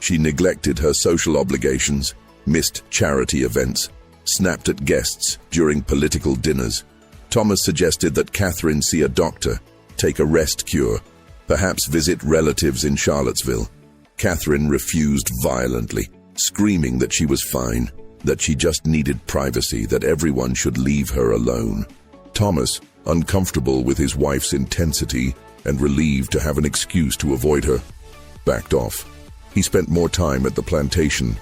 She neglected her social obligations, missed charity events, snapped at guests during political dinners. Thomas suggested that Catherine see a doctor, take a rest cure, perhaps visit relatives in Charlottesville. Catherine refused violently, screaming that she was fine, that she just needed privacy, that everyone should leave her alone. Thomas, uncomfortable with his wife's intensity and relieved to have an excuse to avoid her, backed off. He spent more time at the plantation,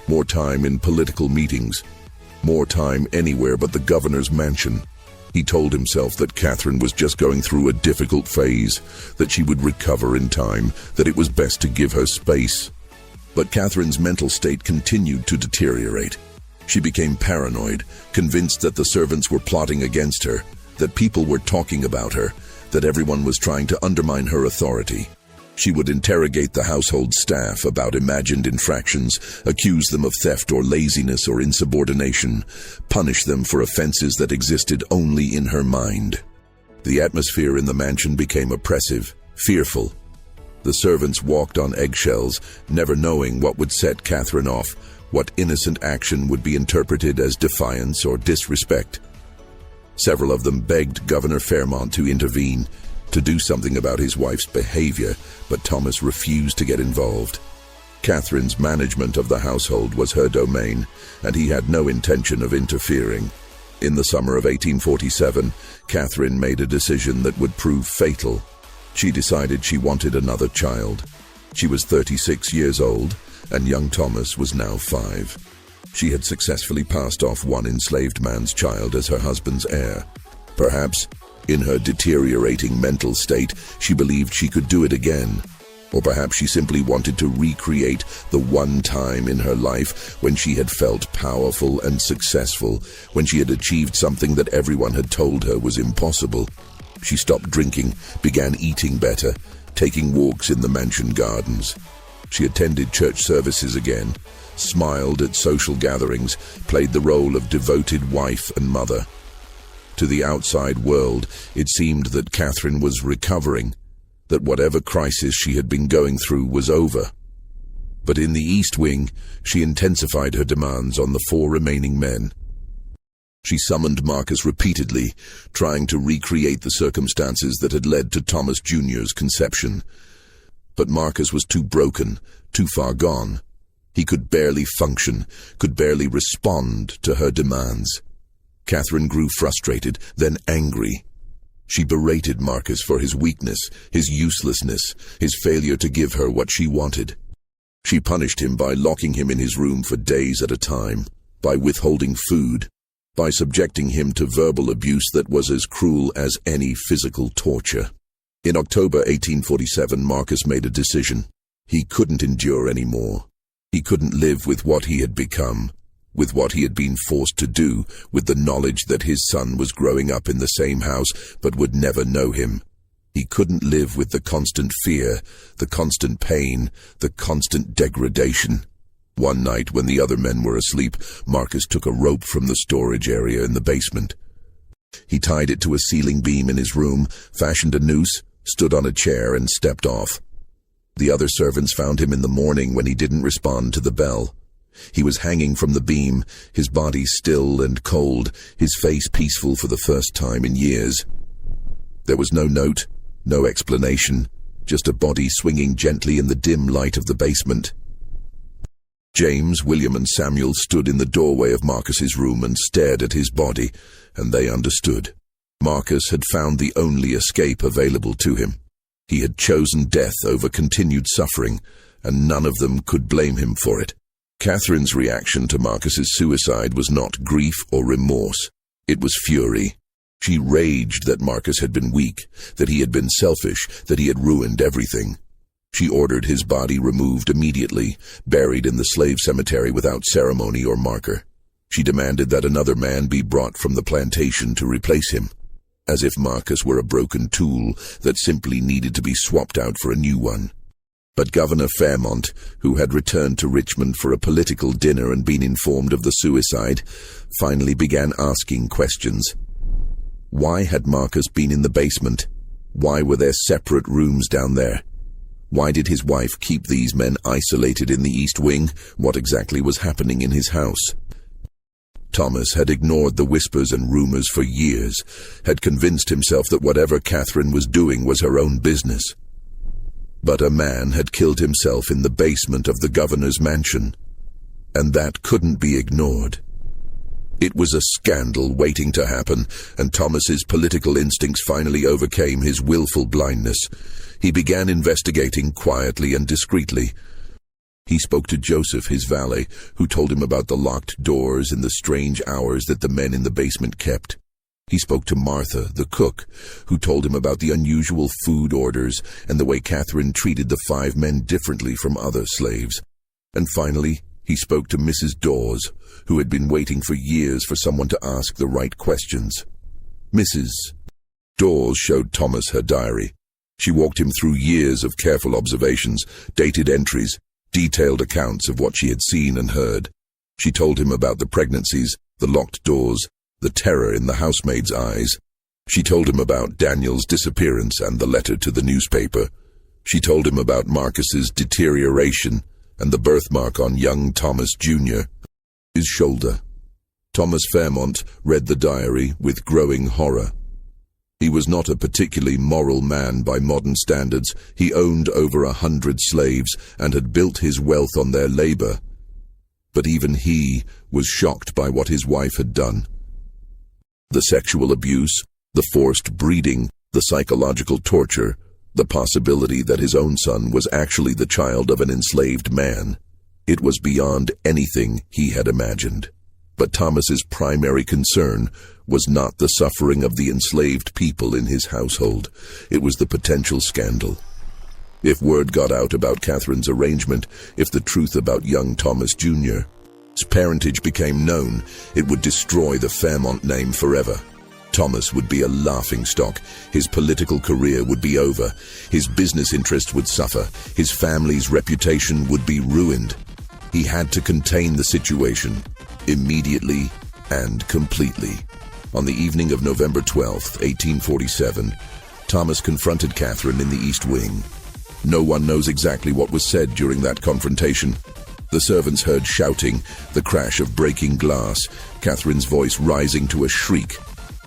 more time in political meetings, more time anywhere but the governor's mansion. He told himself that Catherine was just going through a difficult phase, that she would recover in time, that it was best to give her space. But Catherine's mental state continued to deteriorate. She became paranoid, convinced that the servants were plotting against her, that people were talking about her, that everyone was trying to undermine her authority. She would interrogate the household staff about imagined infractions, accuse them of theft or laziness or insubordination, punish them for offenses that existed only in her mind. The atmosphere in the mansion became oppressive, fearful. The servants walked on eggshells, never knowing what would set Catherine off, what innocent action would be interpreted as defiance or disrespect. Several of them begged Governor Fairmont to intervene, to do something about his wife's behavior, but Thomas refused to get involved. Catherine's management of the household was her domain, and he had no intention of interfering. In the summer of 1847, Catherine made a decision that would prove fatal. She decided she wanted another child. She was 36 years old, and young Thomas was now 5. She had successfully passed off one enslaved man's child as her husband's heir. Perhaps, in her deteriorating mental state, she believed she could do it again. Or perhaps she simply wanted to recreate the one time in her life when she had felt powerful and successful, when she had achieved something that everyone had told her was impossible. She stopped drinking, began eating better, taking walks in the mansion gardens. She attended church services again, smiled at social gatherings, played the role of devoted wife and mother. To the outside world, it seemed that Catherine was recovering, that whatever crisis she had been going through was over. But in the East Wing, she intensified her demands on the 4 remaining men. She summoned Marcus repeatedly, trying to recreate the circumstances that had led to Thomas Jr.'s conception. But Marcus was too broken, too far gone. He could barely function, could barely respond to her demands. Catherine grew frustrated, then angry. She berated Marcus for his weakness, his uselessness, his failure to give her what she wanted. She punished him by locking him in his room for days at a time, by withholding food, by subjecting him to verbal abuse that was as cruel as any physical torture. In October 1847, Marcus made a decision. He couldn't endure any more. He couldn't live with what he had become, with what he had been forced to do, with the knowledge that his son was growing up in the same house but would never know him. He couldn't live with the constant fear, the constant pain, the constant degradation. One night, when the other men were asleep, Marcus took a rope from the storage area in the basement. He tied it to a ceiling beam in his room, fashioned a noose, stood on a chair, and stepped off. The other servants found him in the morning when he didn't respond to the bell. He was hanging from the beam, his body still and cold, his face peaceful for the first time in years. There was no note, no explanation, just a body swinging gently in the dim light of the basement. James, William, and Samuel stood in the doorway of Marcus's room and stared at his body, and they understood. Marcus had found the only escape available to him. He had chosen death over continued suffering, and none of them could blame him for it. Catherine's reaction to Marcus's suicide was not grief or remorse. It was fury. She raged that Marcus had been weak, that he had been selfish, that he had ruined everything. She ordered his body removed immediately, buried in the slave cemetery without ceremony or marker. She demanded that another man be brought from the plantation to replace him, as if Marcus were a broken tool that simply needed to be swapped out for a new one. But Governor Fairmont, who had returned to Richmond for a political dinner and been informed of the suicide, finally began asking questions. Why had Marcus been in the basement? Why were there separate rooms down there? Why did his wife keep these men isolated in the East Wing? What exactly was happening in his house? Thomas had ignored the whispers and rumors for years, had convinced himself that whatever Catherine was doing was her own business. But a man had killed himself in the basement of the governor's mansion, and that couldn't be ignored. It was a scandal waiting to happen, and Thomas's political instincts finally overcame his willful blindness. He began investigating quietly and discreetly. He spoke to Joseph, his valet, who told him about the locked doors and the strange hours that the men in the basement kept. He spoke to Martha, the cook, who told him about the unusual food orders and the way Catherine treated the 5 men differently from other slaves. And finally, he spoke to Mrs. Dawes, who had been waiting for years for someone to ask the right questions. Mrs. Dawes showed Thomas her diary. She walked him through years of careful observations, dated entries, detailed accounts of what she had seen and heard. She told him about the pregnancies, the locked doors, the terror in the housemaid's eyes. She told him about Daniel's disappearance and the letter to the newspaper. She told him about Marcus's deterioration and the birthmark on young Thomas Jr. his shoulder. Thomas Fairmont read the diary with growing horror. He was not a particularly moral man by modern standards. He owned over 100 slaves and had built his wealth on their labor. But even he was shocked by what his wife had done. The sexual abuse, the forced breeding, the psychological torture, the possibility that his own son was actually the child of an enslaved man. It was beyond anything he had imagined. But Thomas's primary concern was not the suffering of the enslaved people in his household. It was the potential scandal. If word got out about Catherine's arrangement, if the truth about young Thomas Jr.'s parentage became known, it would destroy the Fairmont name forever. Thomas would be a laughingstock. His political career would be over. His business interests would suffer. His family's reputation would be ruined. He had to contain the situation, immediately and completely. On the evening of November 12, 1847, Thomas confronted Catherine in the East Wing. No one knows exactly what was said during that confrontation. The servants heard shouting, the crash of breaking glass, Catherine's voice rising to a shriek.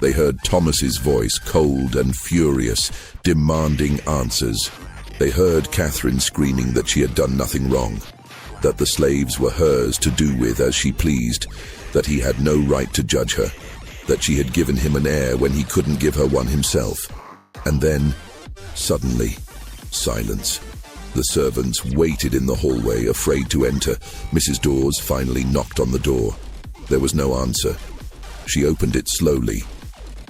They heard Thomas's voice, cold and furious, demanding answers. They heard Catherine screaming that she had done nothing wrong, that the slaves were hers to do with as she pleased, that he had no right to judge her, that she had given him an heir when he couldn't give her one himself. And then, suddenly, silence. The servants waited in the hallway, afraid to enter. Mrs. Dawes finally knocked on the door. There was no answer. She opened it slowly.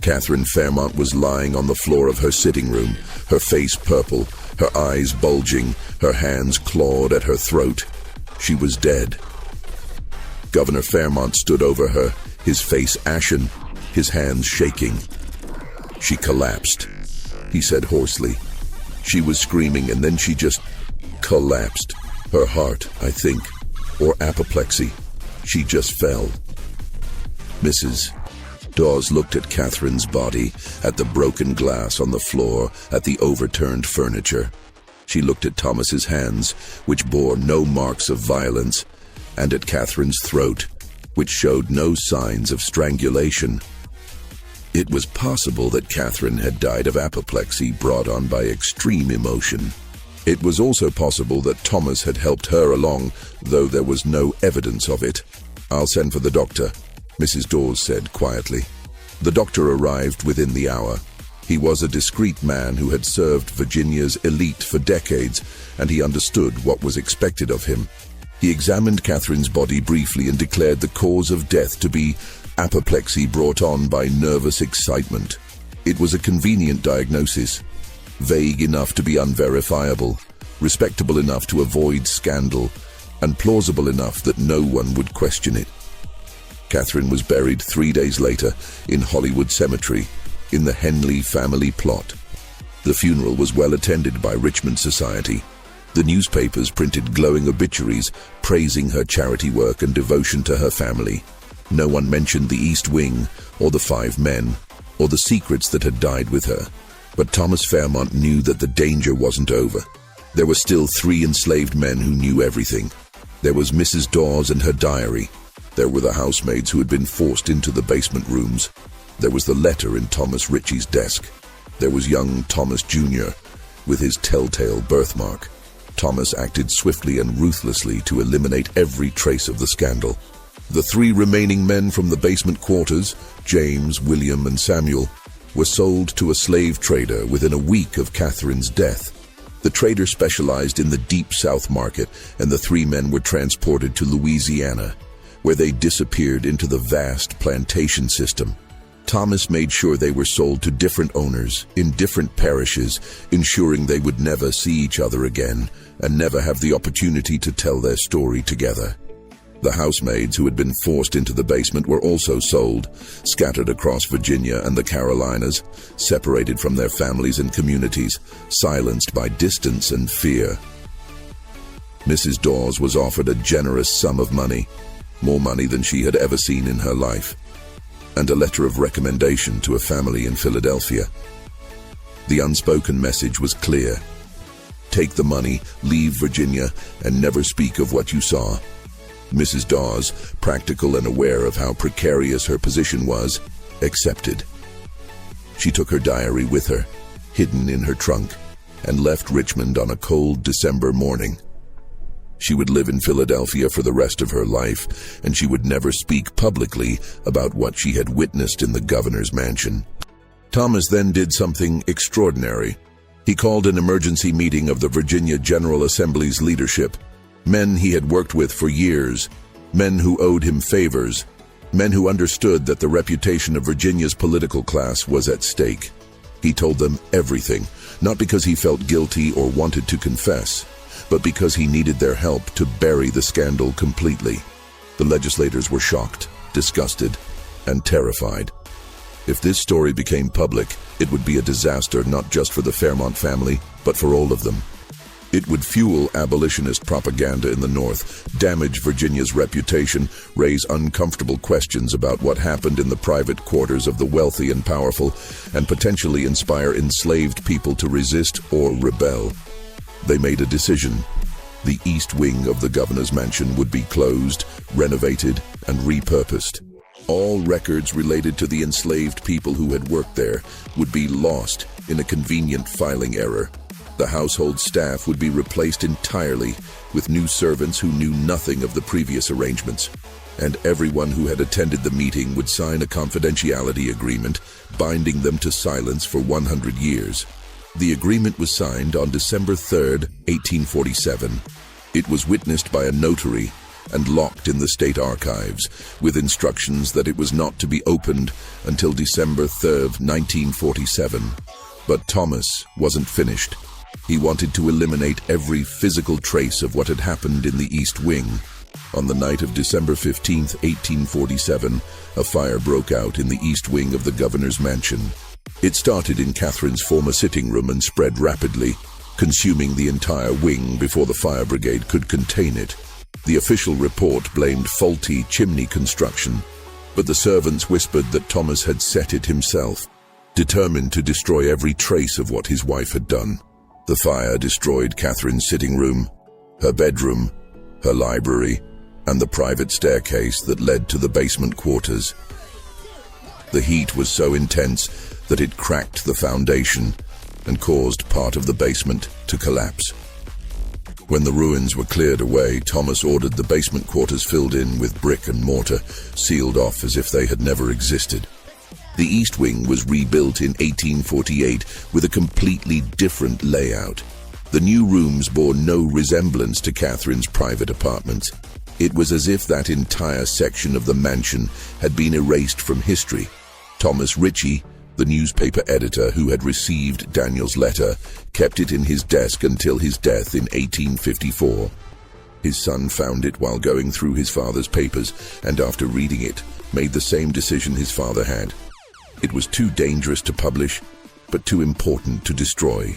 Catherine Fairmont was lying on the floor of her sitting room, her face purple, her eyes bulging, her hands clawed at her throat. She was dead. Governor Fairmont stood over her, his face ashen, his hands shaking. She collapsed, he said hoarsely. She was screaming and then she just collapsed. Her heart, I think, or apoplexy. She just fell. Mrs. Dawes looked at Catherine's body, at the broken glass on the floor, at the overturned furniture. She looked at Thomas's hands, which bore no marks of violence, and at Catherine's throat, which showed no signs of strangulation. It was possible that Catherine had died of apoplexy brought on by extreme emotion. It was also possible that Thomas had helped her along, though there was no evidence of it. "I'll send for the doctor," Mrs. Dawes said quietly. The doctor arrived within the hour. He was a discreet man who had served Virginia's elite for decades, and he understood what was expected of him. He examined Catherine's body briefly and declared the cause of death to be apoplexy brought on by nervous excitement. It was a convenient diagnosis, vague enough to be unverifiable, respectable enough to avoid scandal, and plausible enough that no one would question it. Catherine was buried 3 days later in Hollywood Cemetery, in the Henley family plot. The funeral was well attended by Richmond society. The newspapers printed glowing obituaries praising her charity work and devotion to her family. No one mentioned the East Wing, or the 5 men, or the secrets that had died with her. But Thomas Fairmont knew that the danger wasn't over. There were still 3 enslaved men who knew everything. There was Mrs. Dawes and her diary. There were the housemaids who had been forced into the basement rooms. There was the letter in Thomas Ritchie's desk. There was young Thomas Jr. with his telltale birthmark. Thomas acted swiftly and ruthlessly to eliminate every trace of the scandal. The 3 remaining men from the basement quarters, James, William, and Samuel, were sold to a slave trader within a week of Catherine's death. The trader specialized in the Deep South market, and the 3 men were transported to Louisiana, where they disappeared into the vast plantation system. Thomas made sure they were sold to different owners in different parishes, ensuring they would never see each other again and never have the opportunity to tell their story together. The housemaids who had been forced into the basement were also sold, scattered across Virginia and the Carolinas, separated from their families and communities, silenced by distance and fear. Mrs. Dawes was offered a generous sum of money, more money than she had ever seen in her life, and a letter of recommendation to a family in Philadelphia. The unspoken message was clear. Take the money, leave Virginia, and never speak of what you saw. Mrs. Dawes, practical and aware of how precarious her position was, accepted. She took her diary with her, hidden in her trunk, and left Richmond on a cold December morning. She would live in Philadelphia for the rest of her life, and she would never speak publicly about what she had witnessed in the governor's mansion. Thomas then did something extraordinary. He called an emergency meeting of the Virginia General Assembly's leadership. Men he had worked with for years, men who owed him favors, men who understood that the reputation of Virginia's political class was at stake. He told them everything, not because he felt guilty or wanted to confess, but because he needed their help to bury the scandal completely. The legislators were shocked, disgusted, and terrified. If this story became public, it would be a disaster not just for the Fairmont family, but for all of them. It would fuel abolitionist propaganda in the North, damage Virginia's reputation, raise uncomfortable questions about what happened in the private quarters of the wealthy and powerful, and potentially inspire enslaved people to resist or rebel. They made a decision. The East Wing of the governor's mansion would be closed, renovated, and repurposed. All records related to the enslaved people who had worked there would be lost in a convenient filing error. The household staff would be replaced entirely with new servants who knew nothing of the previous arrangements, and everyone who had attended the meeting would sign a confidentiality agreement binding them to silence for 100 years. The agreement was signed on December 3, 1847. It was witnessed by a notary and locked in the state archives, with instructions that it was not to be opened until December 3, 1947. But Thomas wasn't finished. He wanted to eliminate every physical trace of what had happened in the East Wing. On the night of December 15, 1847, a fire broke out in the East Wing of the governor's mansion. It started in Catherine's former sitting room and spread rapidly, consuming the entire wing before the fire brigade could contain it. The official report blamed faulty chimney construction, but the servants whispered that Thomas had set it himself, determined to destroy every trace of what his wife had done. The fire destroyed Catherine's sitting room, her bedroom, her library, and the private staircase that led to the basement quarters. The heat was so intense that it cracked the foundation and caused part of the basement to collapse. When the ruins were cleared away, Thomas ordered the basement quarters filled in with brick and mortar, sealed off as if they had never existed. The East Wing was rebuilt in 1848 with a completely different layout. The new rooms bore no resemblance to Catherine's private apartments. It was as if that entire section of the mansion had been erased from history. Thomas Ritchie, The newspaper editor who had received Daniel's letter kept it in his desk until his death in 1854. His son found it while going through his father's papers, and after reading it, made the same decision his father had. It was too dangerous to publish, but too important to destroy.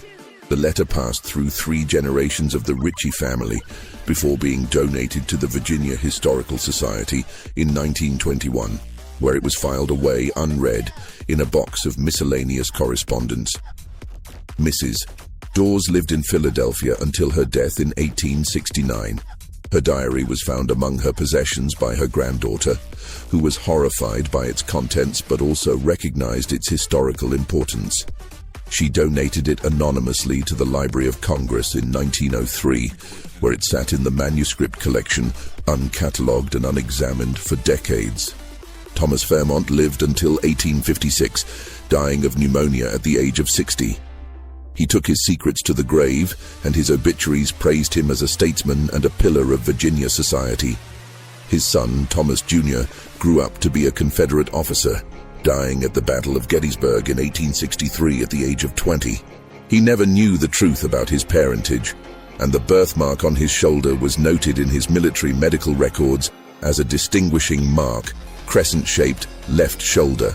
The letter passed through 3 generations of the Ritchie family before being donated to the Virginia Historical Society in 1921, where it was filed away unread in a box of miscellaneous correspondence. Mrs. Dawes lived in Philadelphia until her death in 1869. Her diary was found among her possessions by her granddaughter, who was horrified by its contents but also recognized its historical importance. She donated it anonymously to the Library of Congress in 1903, where it sat in the manuscript collection, uncatalogued and unexamined for decades. Thomas Fairmont lived until 1856, dying of pneumonia at the age of 60. He took his secrets to the grave, and his obituaries praised him as a statesman and a pillar of Virginia society. His son, Thomas Jr., grew up to be a Confederate officer, dying at the Battle of Gettysburg in 1863 at the age of 20. He never knew the truth about his parentage, and the birthmark on his shoulder was noted in his military medical records as a distinguishing mark, crescent-shaped left shoulder.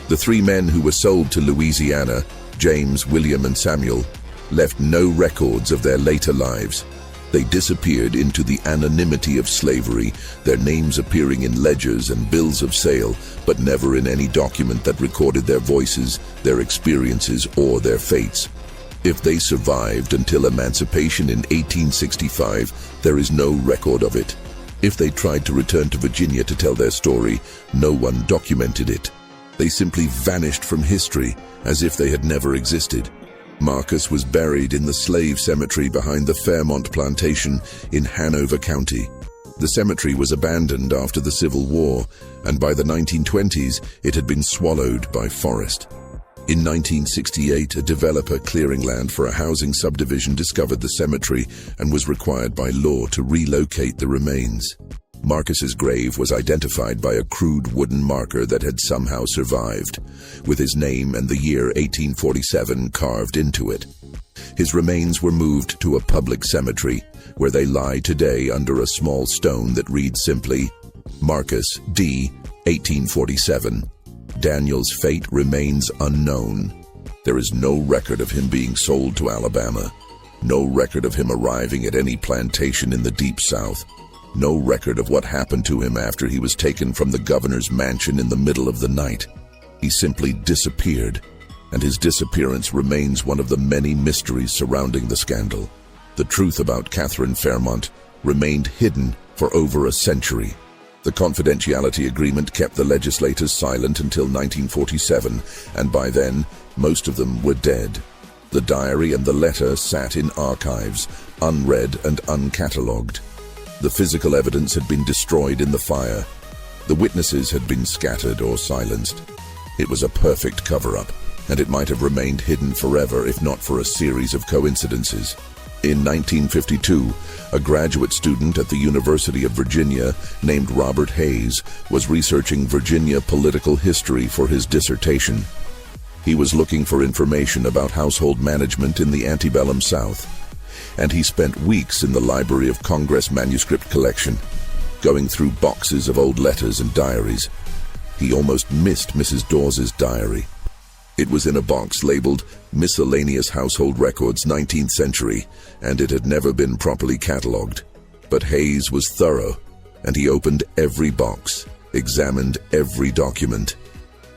The 3 men who were sold to Louisiana, James, William, and Samuel, left no records of their later lives. They disappeared into the anonymity of slavery, their names appearing in ledgers and bills of sale, but never in any document that recorded their voices, their experiences, or their fates. If they survived until emancipation in 1865, there is no record of it. If they tried to return to Virginia to tell their story, no one documented it. They simply vanished from history, as if they had never existed. Marcus was buried in the slave cemetery behind the Fairmont plantation in Hanover County. The cemetery was abandoned after the Civil War, and by the 1920s it had been swallowed by forest. In 1968, a developer clearing land for a housing subdivision discovered the cemetery and was required by law to relocate the remains. Marcus's grave was identified by a crude wooden marker that had somehow survived, with his name and the year 1847 carved into it. His remains were moved to a public cemetery, where they lie today under a small stone that reads simply, Marcus D. 1847. Daniel's fate remains unknown. There is no record of him being sold to Alabama, no record of him arriving at any plantation in the Deep South, no record of what happened to him after he was taken from the governor's mansion in the middle of the night. He simply disappeared, and his disappearance remains one of the many mysteries surrounding the scandal. The truth about Catherine Fairmont remained hidden for over a century. The confidentiality agreement kept the legislators silent until 1947, and by then, most of them were dead. The diary and the letter sat in archives, unread and uncatalogued. The physical evidence had been destroyed in the fire. The witnesses had been scattered or silenced. It was a perfect cover-up, and it might have remained hidden forever if not for a series of coincidences. In 1952, a graduate student at the University of Virginia named Robert Hayes was researching Virginia political history for his dissertation. He was looking for information about household management in the antebellum South, and he spent weeks in the Library of Congress manuscript collection, going through boxes of old letters and diaries. He almost missed Mrs. Dawes's diary. It was in a box labeled Miscellaneous Household Records 19th Century, and it had never been properly catalogued. But Hayes was thorough, and he opened every box, examined every document.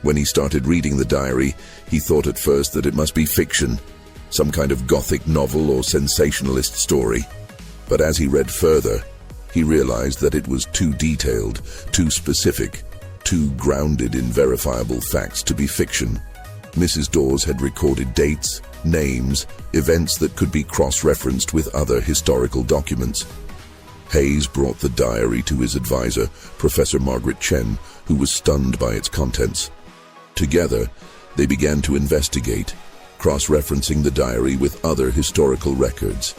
When he started reading the diary, he thought at first that it must be fiction, some kind of Gothic novel or sensationalist story. But as he read further, he realized that it was too detailed, too specific, too grounded in verifiable facts to be fiction. Mrs. Dawes had recorded dates, names, events that could be cross-referenced with other historical documents. Hayes brought the diary to his advisor, Professor Margaret Chen, who was stunned by its contents. Together, they began to investigate, cross-referencing the diary with other historical records.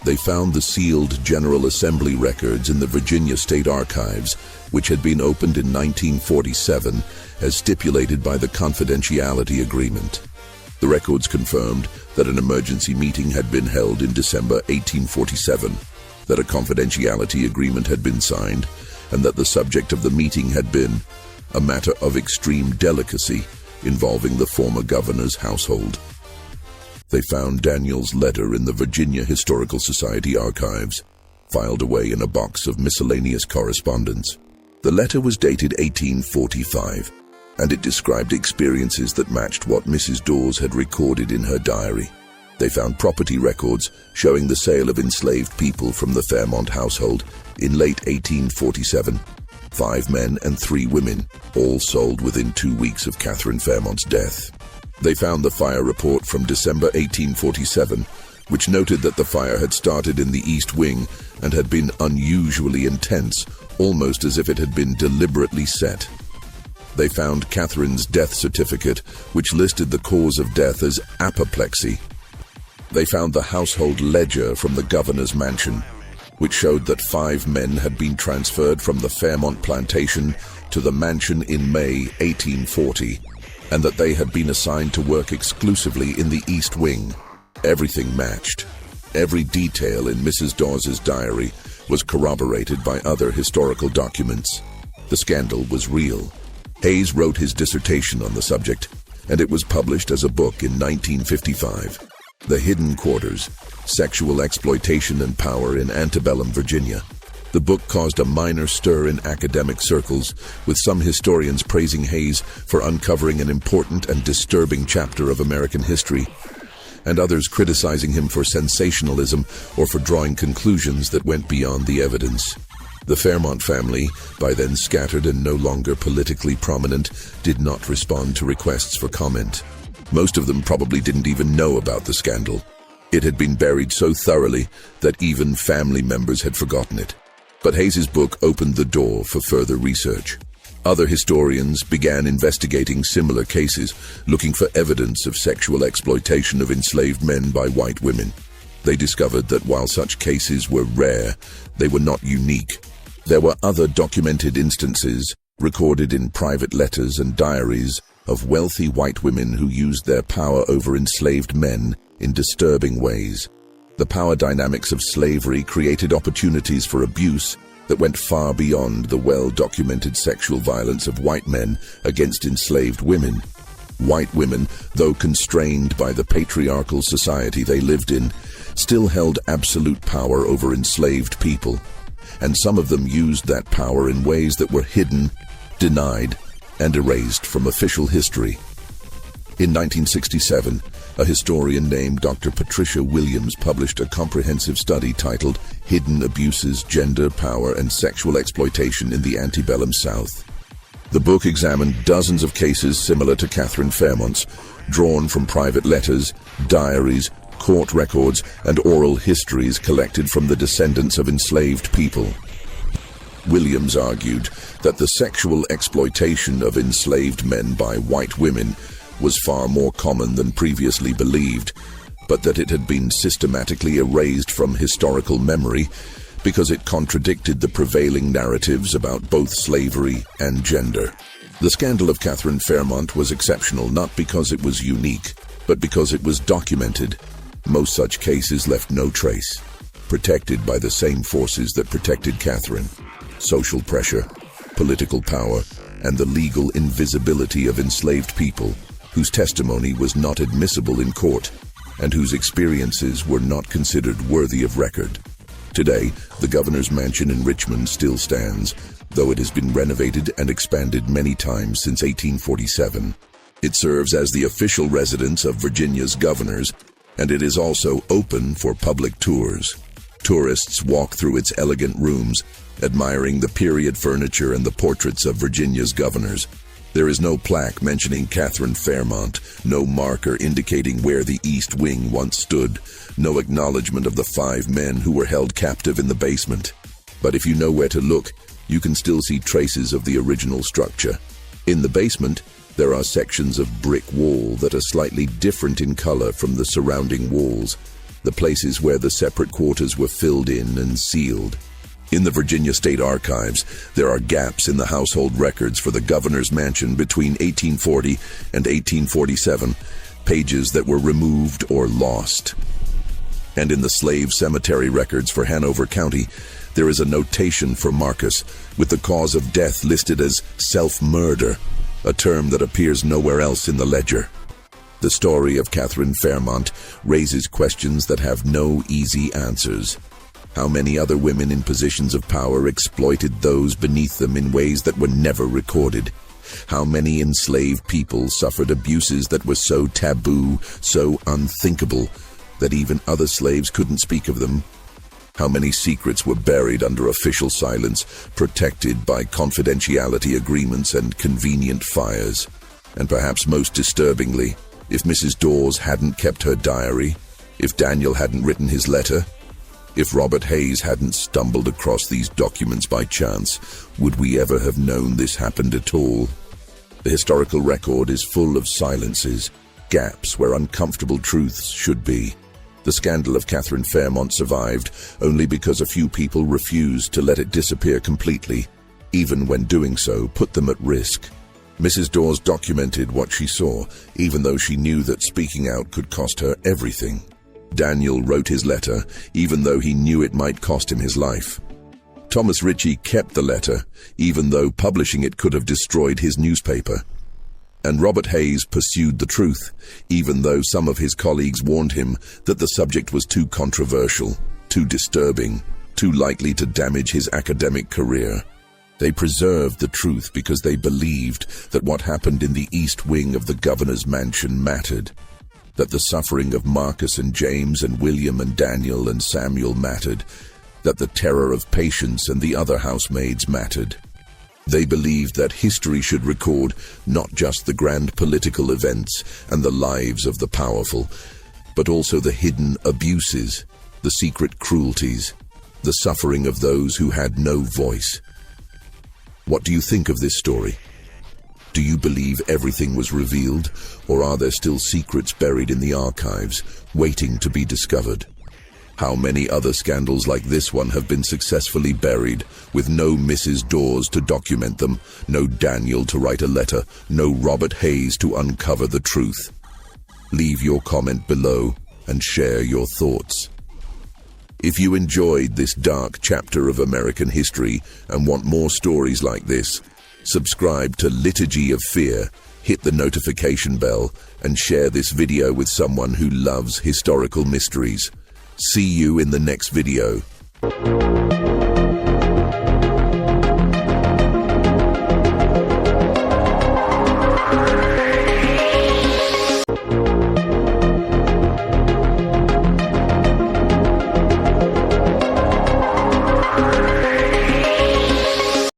They found the sealed General Assembly records in the Virginia State Archives which had been opened in 1947 as stipulated by the confidentiality agreement. The records confirmed that an emergency meeting had been held in December 1847, that a confidentiality agreement had been signed, and that the subject of the meeting had been a matter of extreme delicacy involving the former governor's household. They found Daniel's letter in the Virginia Historical Society archives, filed away in a box of miscellaneous correspondence. The letter was dated 1845, and it described experiences that matched what Mrs. Dawes had recorded in her diary. They found property records showing the sale of enslaved people from the Fairmont household in late 1847. 5 men and 3 women, all sold within 2 weeks of Catherine Fairmont's death. They found the fire report from December 1847, which noted that the fire had started in the East Wing and had been unusually intense, almost as if it had been deliberately set. They found Catherine's death certificate, which listed the cause of death as apoplexy. They found the household ledger from the governor's mansion, which showed that 5 men had been transferred from the Fairmont plantation to the mansion in May 1840, and that they had been assigned to work exclusively in the East Wing. Everything matched. Every detail in Mrs. Dawes's diary was corroborated by other historical documents. The scandal was real. Hayes wrote his dissertation on the subject, and it was published as a book in 1955. The Hidden Quarters: Sexual Exploitation and Power in Antebellum, Virginia. The book caused a minor stir in academic circles, with some historians praising Hayes for uncovering an important and disturbing chapter of American history, and others criticizing him for sensationalism or for drawing conclusions that went beyond the evidence. The Fairmont family, by then scattered and no longer politically prominent, did not respond to requests for comment. Most of them probably didn't even know about the scandal. It had been buried so thoroughly that even family members had forgotten it. But Hayes's book opened the door for further research. Other historians began investigating similar cases, looking for evidence of sexual exploitation of enslaved men by white women. They discovered that while such cases were rare, they were not unique. There were other documented instances, recorded in private letters and diaries, of wealthy white women who used their power over enslaved men in disturbing ways. The power dynamics of slavery created opportunities for abuse that went far beyond the well-documented sexual violence of white men against enslaved women. White women, though constrained by the patriarchal society they lived in, still held absolute power over enslaved people, and some of them used that power in ways that were hidden, denied, and erased from official history. In 1967, a historian named Dr. Patricia Williams published a comprehensive study titled Hidden Abuses, Gender, Power, and Sexual Exploitation in the Antebellum South. The book examined dozens of cases similar to Catherine Fairmont's, drawn from private letters, diaries, court records, and oral histories collected from the descendants of enslaved people. Williams argued that the sexual exploitation of enslaved men by white women was far more common than previously believed, but that it had been systematically erased from historical memory because it contradicted the prevailing narratives about both slavery and gender. The scandal of Catherine Fairmont was exceptional not because it was unique, but because it was documented. Most such cases left no trace, protected by the same forces that protected Catherine: social pressure, political power, and the legal invisibility of enslaved people, whose testimony was not admissible in court, and whose experiences were not considered worthy of record. Today, the governor's mansion in Richmond still stands, though it has been renovated and expanded many times since 1847. It serves as the official residence of Virginia's governors, and it is also open for public tours. Tourists walk through its elegant rooms, admiring the period furniture and the portraits of Virginia's governors. There is no plaque mentioning Catherine Fairmont, no marker indicating where the East Wing once stood, no acknowledgement of the 5 men who were held captive in the basement. But if you know where to look, you can still see traces of the original structure. In the basement, there are sections of brick wall that are slightly different in color from the surrounding walls, the places where the separate quarters were filled in and sealed. In the Virginia State Archives, there are gaps in the household records for the governor's mansion between 1840 and 1847, pages that were removed or lost. And in the slave cemetery records for Hanover County, there is a notation for Marcus, with the cause of death listed as self-murder, a term that appears nowhere else in the ledger. The story of Catherine Fairmont raises questions that have no easy answers. How many other women in positions of power exploited those beneath them in ways that were never recorded? How many enslaved people suffered abuses that were so taboo, so unthinkable, that even other slaves couldn't speak of them? How many secrets were buried under official silence, protected by confidentiality agreements and convenient fires? And perhaps most disturbingly, if Mrs. Dawes hadn't kept her diary, if Daniel hadn't written his letter, if Robert Hayes hadn't stumbled across these documents by chance, would we ever have known this happened at all? The historical record is full of silences, gaps where uncomfortable truths should be. The scandal of Catherine Fairmont survived only because a few people refused to let it disappear completely, even when doing so put them at risk. Mrs. Dawes documented what she saw, even though she knew that speaking out could cost her everything. Daniel wrote his letter, even though he knew it might cost him his life. Thomas Ritchie kept the letter, even though publishing it could have destroyed his newspaper. And Robert Hayes pursued the truth, even though some of his colleagues warned him that the subject was too controversial, too disturbing, too likely to damage his academic career. They preserved the truth because they believed that what happened in the east wing of the governor's mansion mattered, that the suffering of Marcus and James and William and Daniel and Samuel mattered, that the terror of Patience and the other housemaids mattered. They believed that history should record not just the grand political events and the lives of the powerful, but also the hidden abuses, the secret cruelties, the suffering of those who had no voice. What do you think of this story? Do you believe everything was revealed, or are there still secrets buried in the archives, waiting to be discovered? How many other scandals like this one have been successfully buried, with no Mrs. Dawes to document them, no Daniel to write a letter, no Robert Hayes to uncover the truth? Leave your comment below and share your thoughts. If you enjoyed this dark chapter of American history and want more stories like this, subscribe to Liturgy of Fear, hit the notification bell, and share this video with someone who loves historical mysteries. See you in the next video.